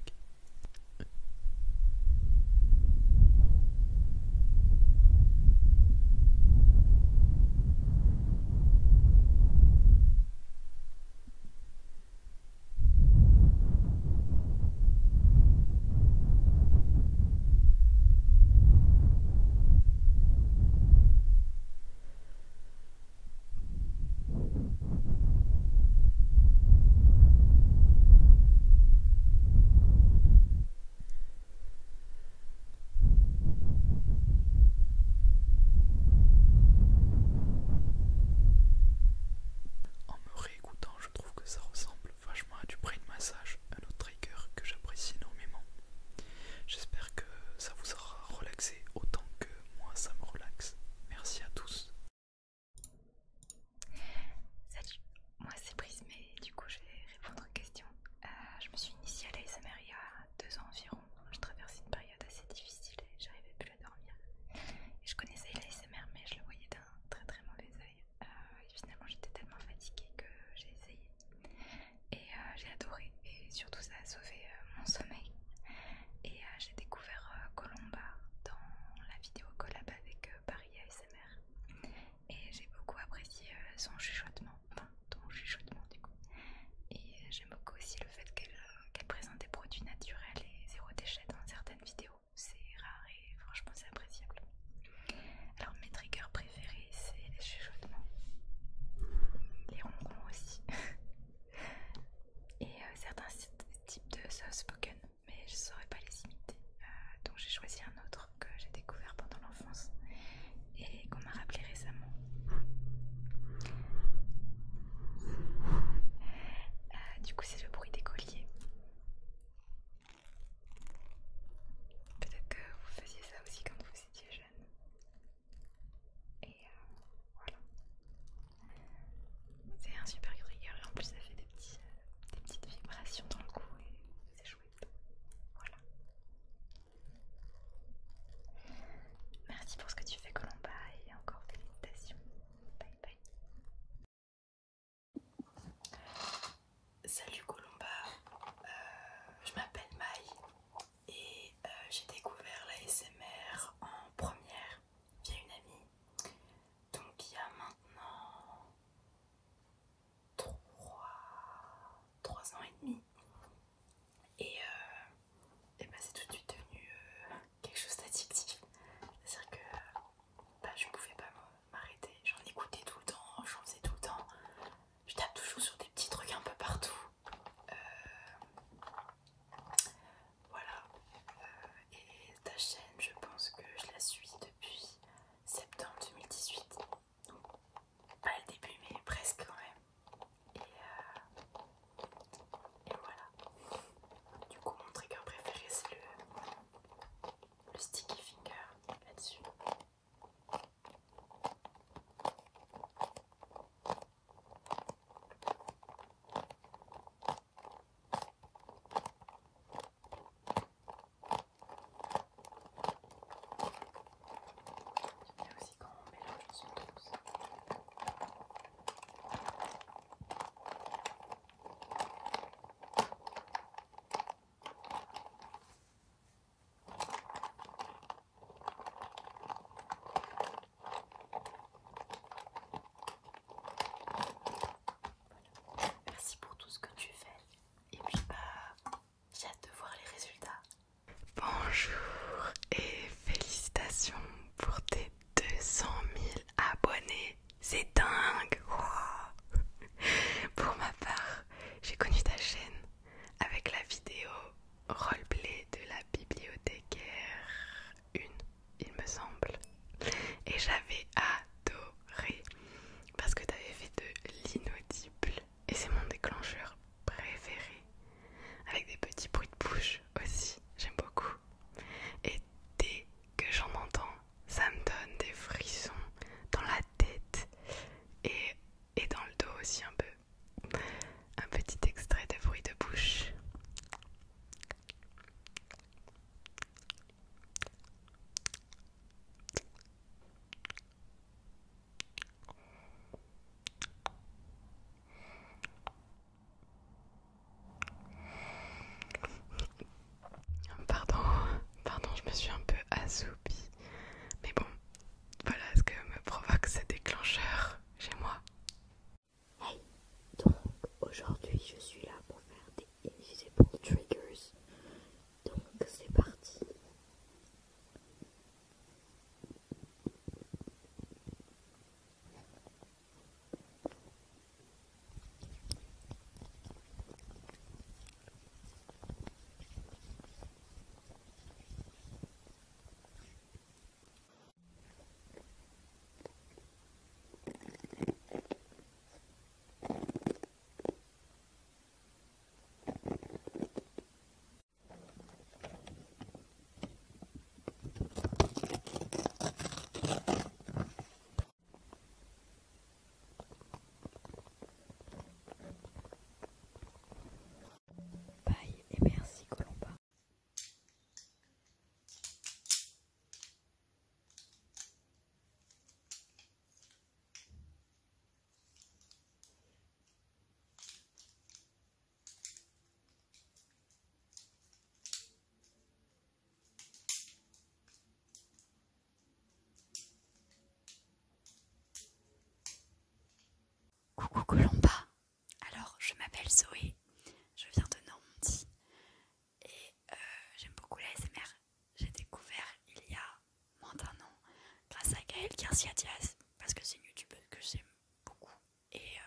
merci à Diaz, parce que c'est une youtubeuse que j'aime beaucoup. Et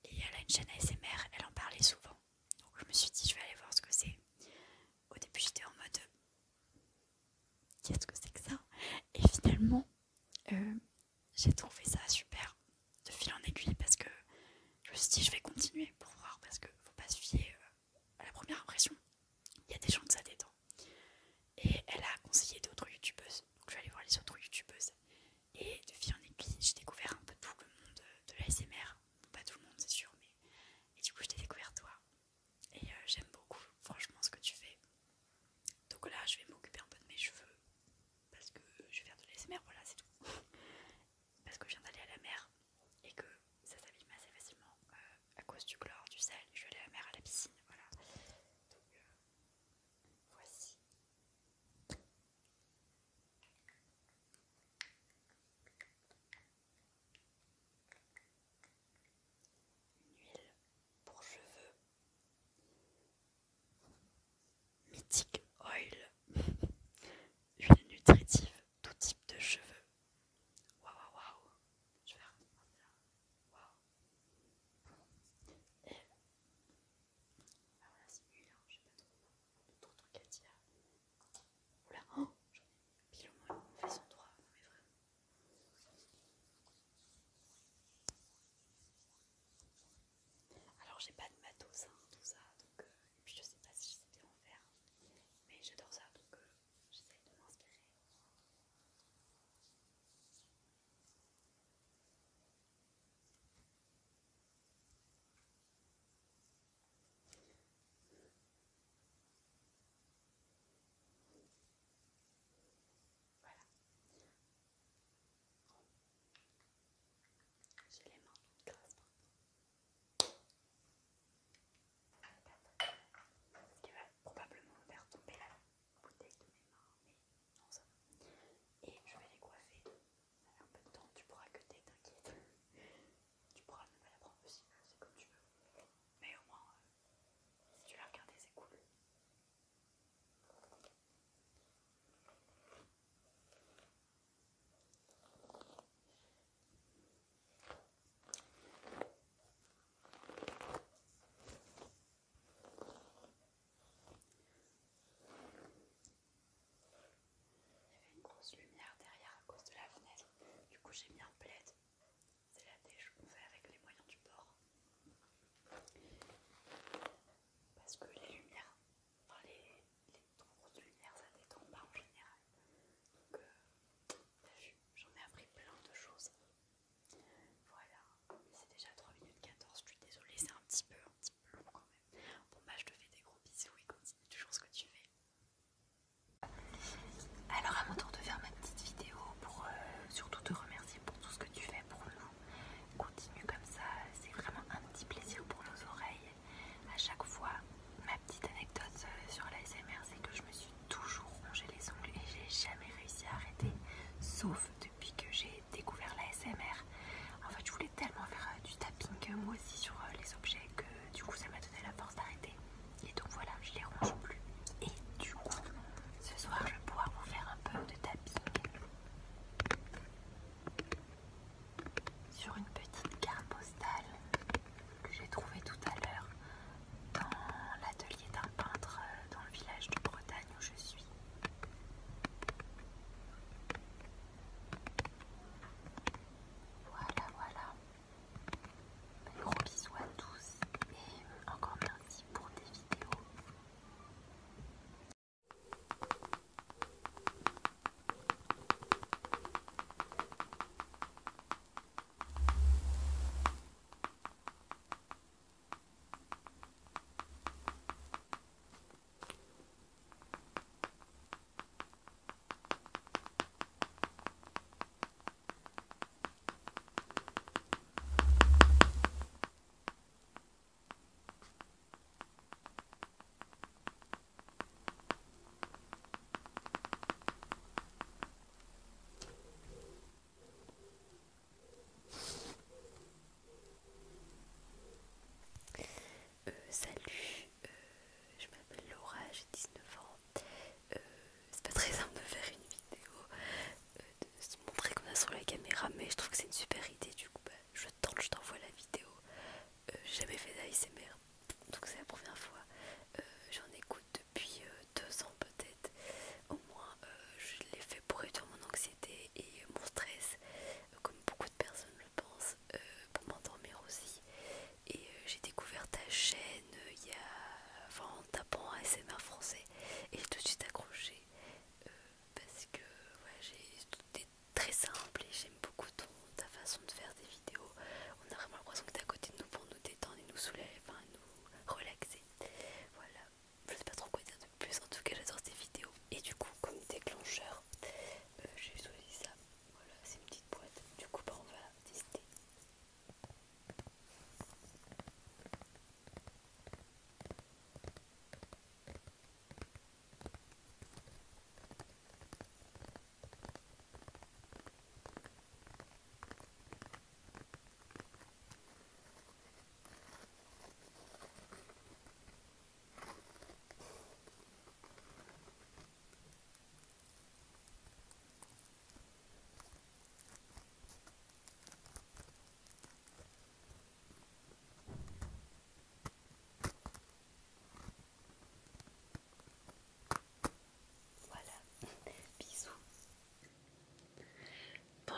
elle a une chaîne ASMR, elle en parlait souvent. Donc je me suis dit, je vais aller voir ce que c'est. Au début, j'étais en mode, qu'est-ce que c'est que ça? Et finalement, j'ai trouvé ça super de fil en aiguille, parce que je me suis dit, je vais continuer pour voir, parce que faut pas se fier à la première impression. Il y a des gens que ça détend. Et elle a conseillé d'autres youtubeuses. Donc je vais aller voir les autres youtubeuses. Et de fil en aiguille, j'ai découvert un peu tout le monde de l'ASMR. Pas tout le monde, c'est sûr, mais... Et du coup, je t'ai découvert toi. Et j'aime beaucoup, franchement, ce que tu fais. Donc là, je vais m'occuper un peu de mes cheveux. Parce que je vais faire de l'ASMR, voilà, c'est tout. Parce que je viens d'aller à la mer. Et que ça s'abîme assez facilement à cause du chlore, du sel. Je vais aller à la mer, à la piscine, voilà. Donc voici. Une huile pour cheveux. Mythic Oil. Huile nutritive, tout type de cheveux. Waouh, waouh, waouh. Je vais regarder là. Waouh. Et ah voilà, c'est une huile, hein. Je sais pas trop trucs à dire. Oula, oh, j'en ai mis pile au moins, on fait son droit. Non mais vraiment. Alors j'ai pas de matos, hein, tout ça, donc et puis je sais pas si je sais bien en faire, mais j'adore ça, donc j'essaye de m'inspirer. Voilà. J'ai les mains toutes grasses maintenant. Ce qui va probablement me faire tomber la bouteille de mes mains, mais non, ça va. Et je vais les coiffer. Ça fait un peu de temps, tu pourras cutter, t'inquiète. Tu pourras même la prendre aussi, c'est comme tu veux. Mais au moins, si tu l'as regardé, c'est cool. Il y avait une grosse lumière derrière à cause de la fenêtre. Du coup, j'ai mis un plaid. C'est la dèche qu'on fait avec les moyens du bord. Parce que les lumières, enfin les trop grosses lumières, ça détend pas en général. Donc, t'as vu, j'en ai appris plein de choses. Voilà, c'est déjà 3 minutes 14, je suis désolée, c'est un petit peu long quand même. Bon bah je te fais des gros bisous et continue toujours ce que tu fais. Alors à mon tour de faire ma petite vidéo pour surtout te remercier pour tout ce que tu fais pour nous. Continue comme ça, c'est vraiment un petit plaisir pour nos oreilles. À chaque fois, ma petite anecdote sur l'ASMR, c'est que je me suis toujours rongé les ongles et j'ai jamais réussi à arrêter, sauf depuis que j'ai découvert l'ASMR. En fait, je voulais tellement faire du tapping moi aussi sur les objets que du coup ça m'a donné la force d'arrêter. Et donc voilà, je les ronge plus. Et du coup, ce soir, je vais pouvoir vous faire un peu de tapping sur une petite carte postale que j'ai trouvée tout à l'heure dans l'atelier d'un peintre dans le village de Bretagne où je suis.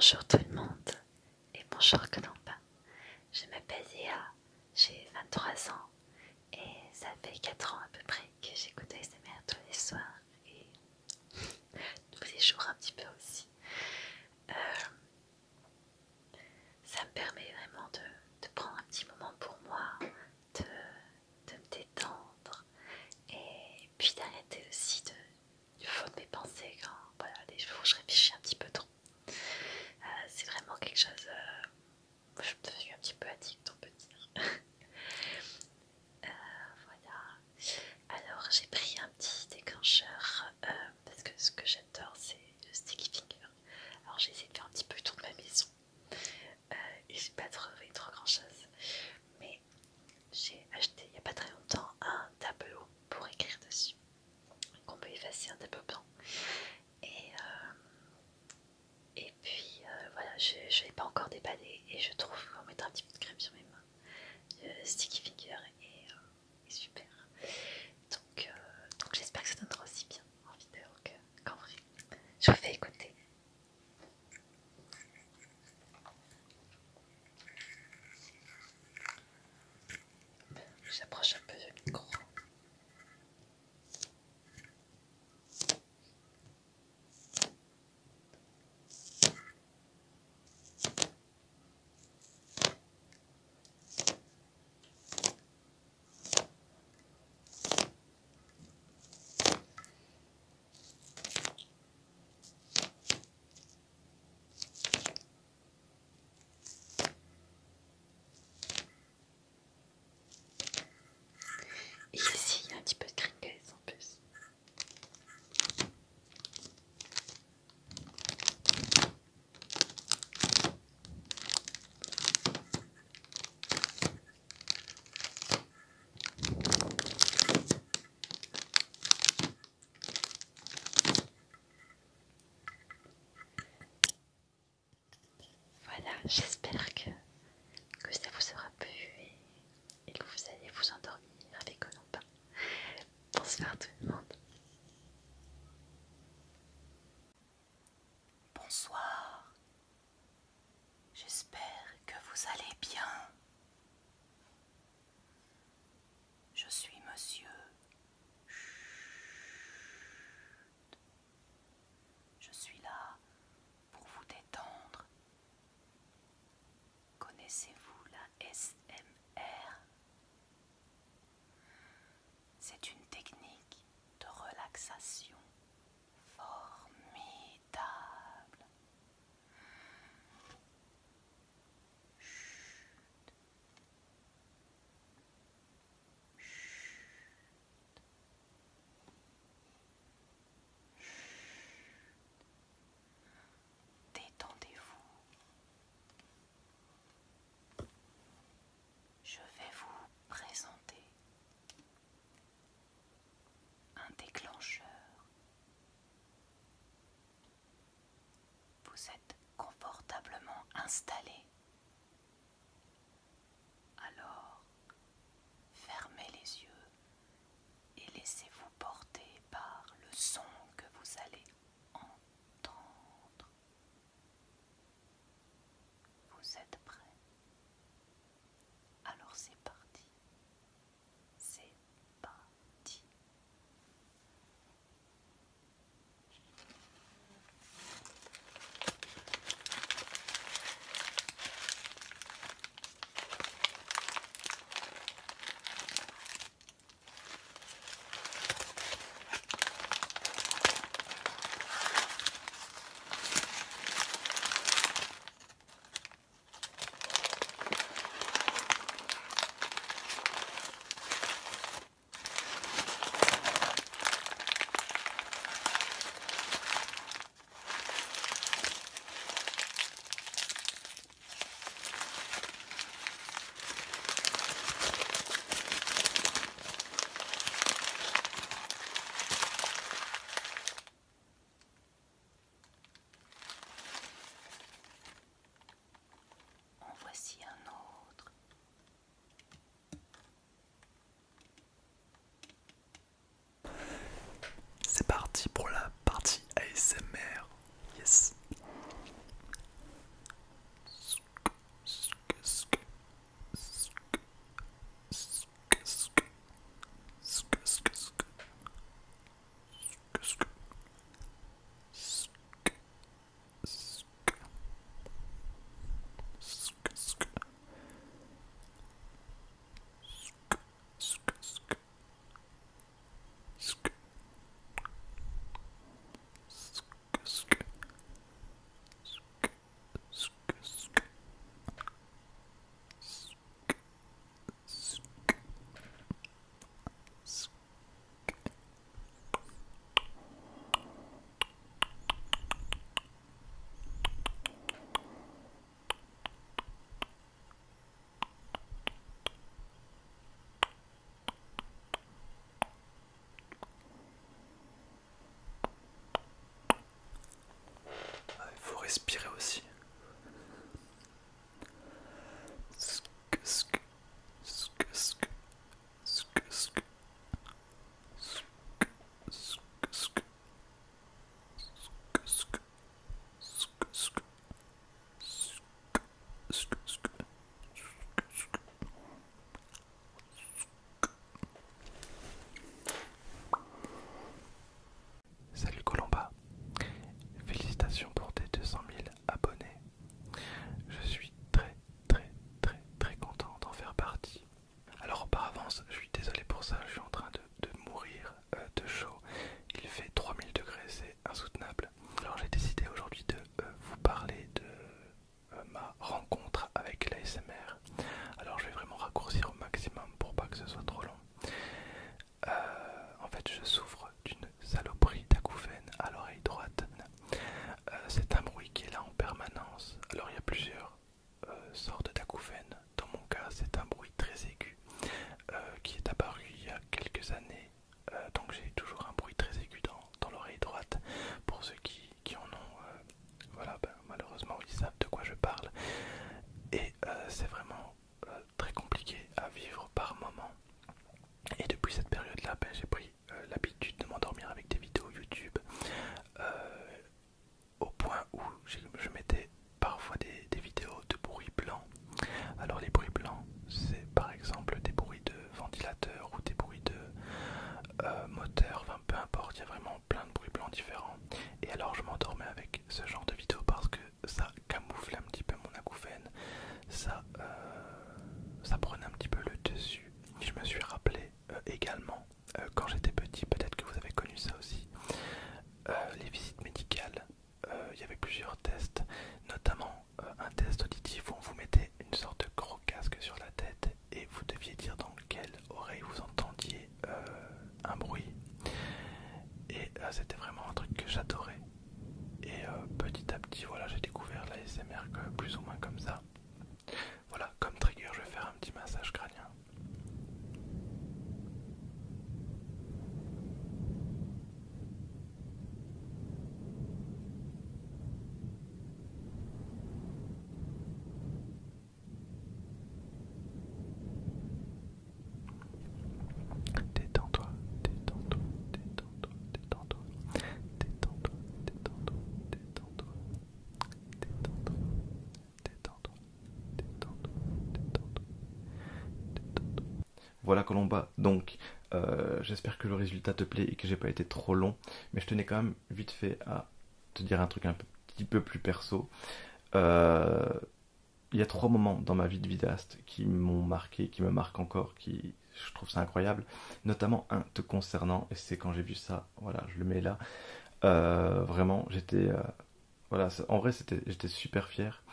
Bonjour tout le monde et bonjour Colomba. Je m'appelle Léa, j'ai 23 ans et ça fait 4 ans à peu près que j'écoute ASMR tous les soirs et tous les jours un petit peu aussi. Ça me permet vraiment de prendre un petit moment pour moi, de me détendre et puis d'arrêter aussi du fond de mes pensées quand voilà, des jours où je réfléchis un petit peu trop. C'est vraiment quelque chose, je suis devenue un petit peu addict on peut dire. Voilà. Alors j'ai pris un petit déclencheur parce que ce que j'adore c'est le sticky finger. Alors j'ai essayé de faire un petit peu le tour de ma maison et j'ai pas trouvé trop grand chose. Mais j'ai acheté il n'y a pas très longtemps un tableau pour écrire dessus. Qu'on peut effacer, un tableau blanc. Et puis voilà, je ne l'ai pas encore déballé et je trouve qu'en mettant un petit peu de crème sur mes mains, le sticky finger est super. Donc j'espère que ça donnera aussi bien en vidéo qu'en vrai. Je vous fais écouter. J'approche un peu le micro. Et ici, il y a un petit peu de crinkles en plus. Voilà, j'espère que ça vous aura plu et que vous allez vous endormir avec Colomba. Bonsoir tout le monde. Bonsoir. J'espère que vous allez bien. Je suis monsieur. Je suis là pour vous détendre. Connaissez-vous la SMR? C'est une technique de relaxation formidable. Détendez-vous. Je vais vous présenter un déclencheur. Vous êtes confortablement installé. Alors, fermez les yeux et laissez-vous porter par le son que vous allez entendre. Vous êtes prêts? Alors c'est parti. C'est parti. ça, ben, j'ai pris l'habitude de m'endormir avec des vidéos YouTube au point où je mettais parfois des vidéos de bruit blanc. Alors les bruits blancs, c'est par exemple des bruits de ventilateur ou des bruits de moteur, enfin peu importe, il y a vraiment plein de bruits blancs différents. Et alors je m'endormais avec ce genre de vidéos parce que ça camoufle un petit peu mon acouphène, ça prenait un petit peu le dessus. Je me suis rappelé également, quand j'étais petit, peut-être que vous avez connu ça aussi, les visites médicales. Il y avait plusieurs tests, notamment un test auditif où on vous mettait une sorte de gros casque sur la tête et vous deviez dire dans quelle oreille vous entendiez un bruit. Et c'était vraiment un truc que j'adorais. Et petit à petit, voilà, j'ai découvert la ASMR plus ou moins comme ça. Voilà, comme trigger, je vais faire un petit massage crânien. Détends-toi, détends-toi, détends-toi, détends-toi, détends-toi, détends-toi, détends-toi, détends-toi, détends-toi, détends-toi, détends-toi. Voilà Colomba, donc j'espère que le résultat te plaît et que j'ai pas été trop long, mais je tenais quand même vite fait à te dire un truc un petit peu plus perso. Il y a 3 moments dans ma vie de vidéaste qui m'ont marqué, qui me marquent encore, qui je trouve ça incroyable, notamment un te concernant, et c'est quand j'ai vu ça, voilà, je le mets là. Vraiment, j'étais voilà, en vrai j'étais super fier.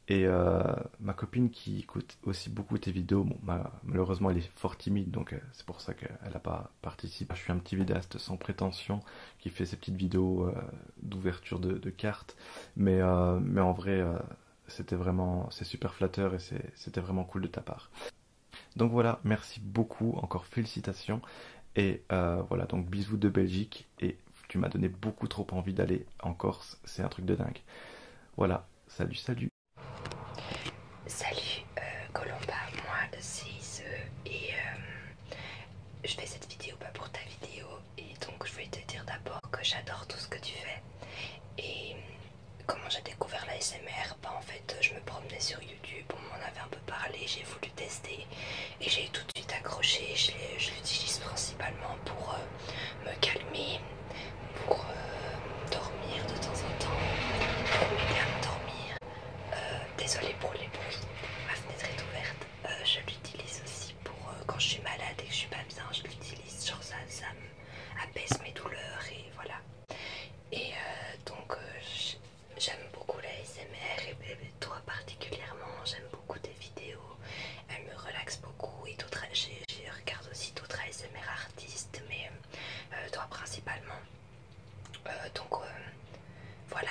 Et ma copine qui écoute aussi beaucoup tes vidéos, bon, malheureusement elle est fort timide, donc c'est pour ça qu'elle n'a pas participé. Je suis un petit vidéaste sans prétention qui fait ses petites vidéos d'ouverture de cartes, mais en vrai c'est super flatteur et c'était vraiment cool de ta part. Donc voilà, merci beaucoup, encore félicitations, et voilà, donc bisous de Belgique, et tu m'as donné beaucoup trop envie d'aller en Corse, c'est un truc de dingue. Voilà, salut, salut. Salut Colomba, moi c'est Ise et je fais cette vidéo pas pour ta vidéo, et donc je voulais te dire d'abord que j'adore tout ce que tu fais. Et comment j'ai découvert la SMR, bah en fait je me promenais sur YouTube, on m'en avait un peu parlé, j'ai voulu tester et j'ai tout de suite accroché. Je l'utilise principalement pour me calmer, pour dormir de temps en temps, pour m'aider à m'endormir. Désolée pour les bruits, ma fenêtre est ouverte. Je l'utilise aussi pour quand je suis malade et que je suis pas bien, je l'utilise, genre ça apaise mes douleurs et voilà. Et donc j'aime beaucoup la ASMR et toi particulièrement, j'aime beaucoup tes vidéos, elles me relaxent beaucoup, et d'autres, je regarde aussi d'autres ASMR artistes, mais toi principalement. Donc voilà.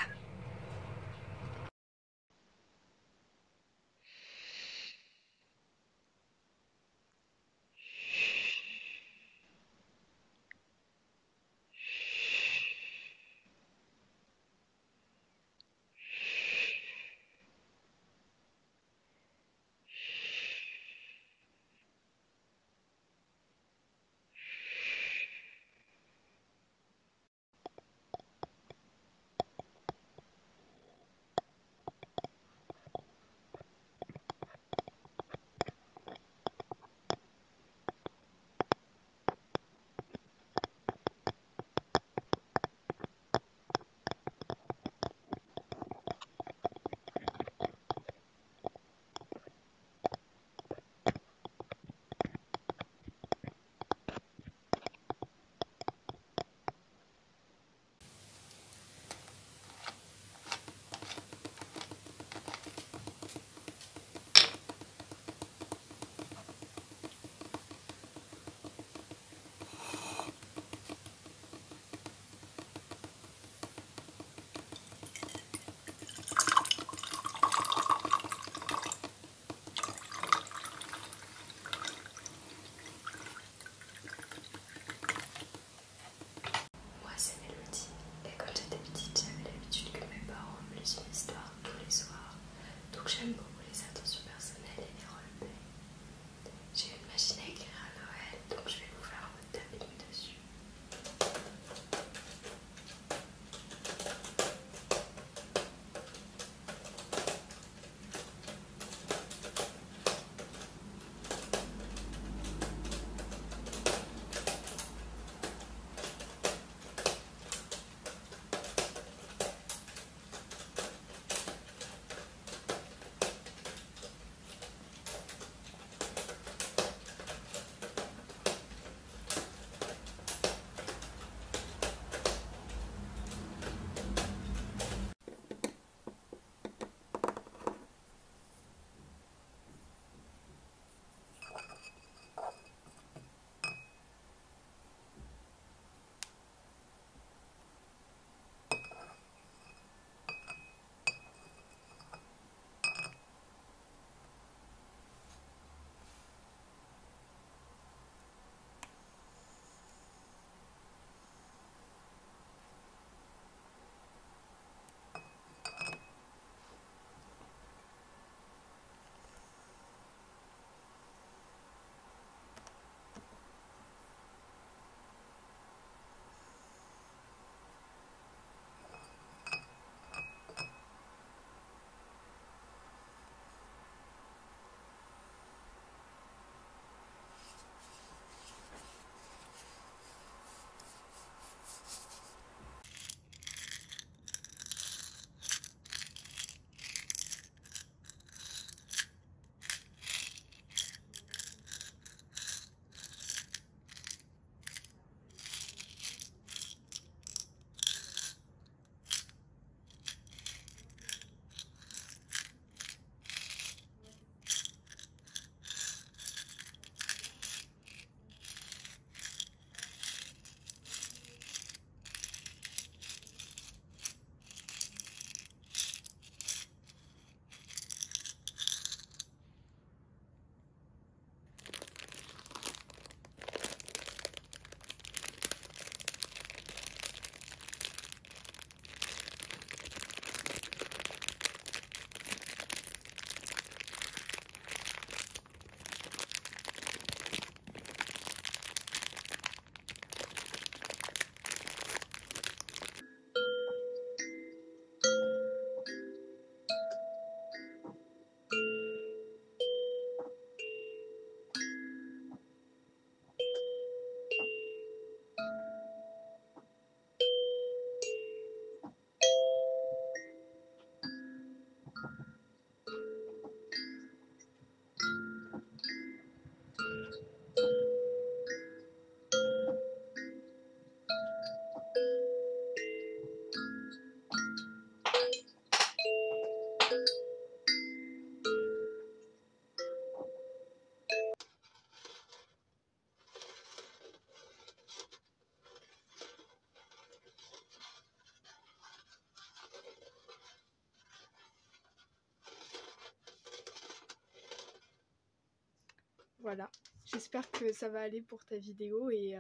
Voilà, j'espère que ça va aller pour ta vidéo et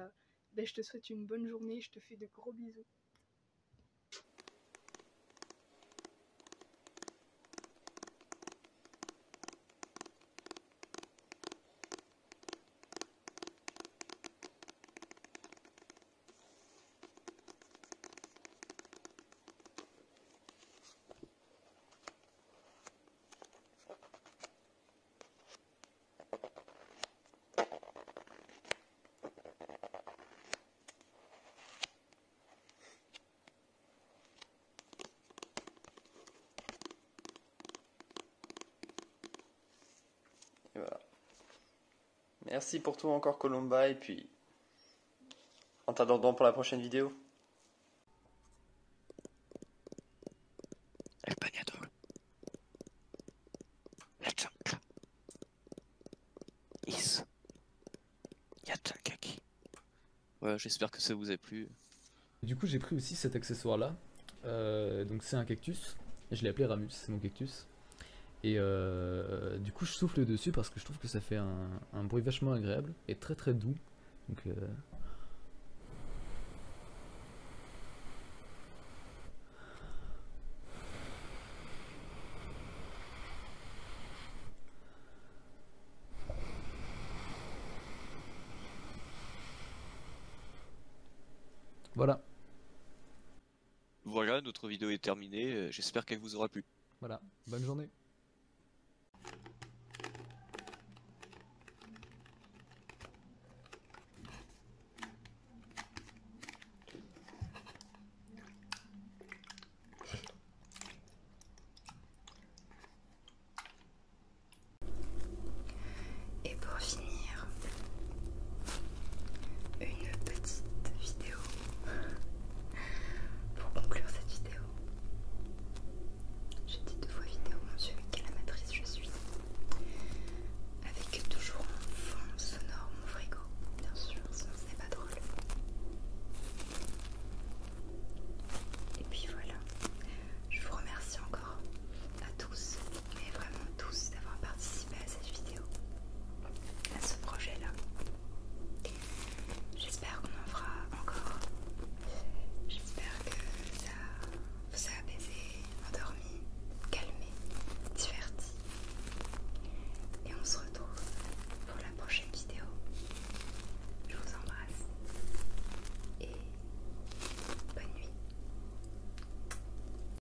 je te souhaite une bonne journée, je te fais de gros bisous. Et voilà. Merci pour tout encore Colomba et puis en t'attendant pour la prochaine vidéo. El bañador. La chancla. Is. Yatankaki. Voilà, j'espère que ça vous a plu. Du coup, j'ai pris aussi cet accessoire-là. Donc c'est un cactus. Je l'ai appelé Ramus, c'est mon cactus. Et du coup, je souffle dessus parce que je trouve que ça fait un bruit vachement agréable et très très doux. Donc voilà. Voilà, notre vidéo est terminée. J'espère qu'elle vous aura plu. Voilà, bonne journée.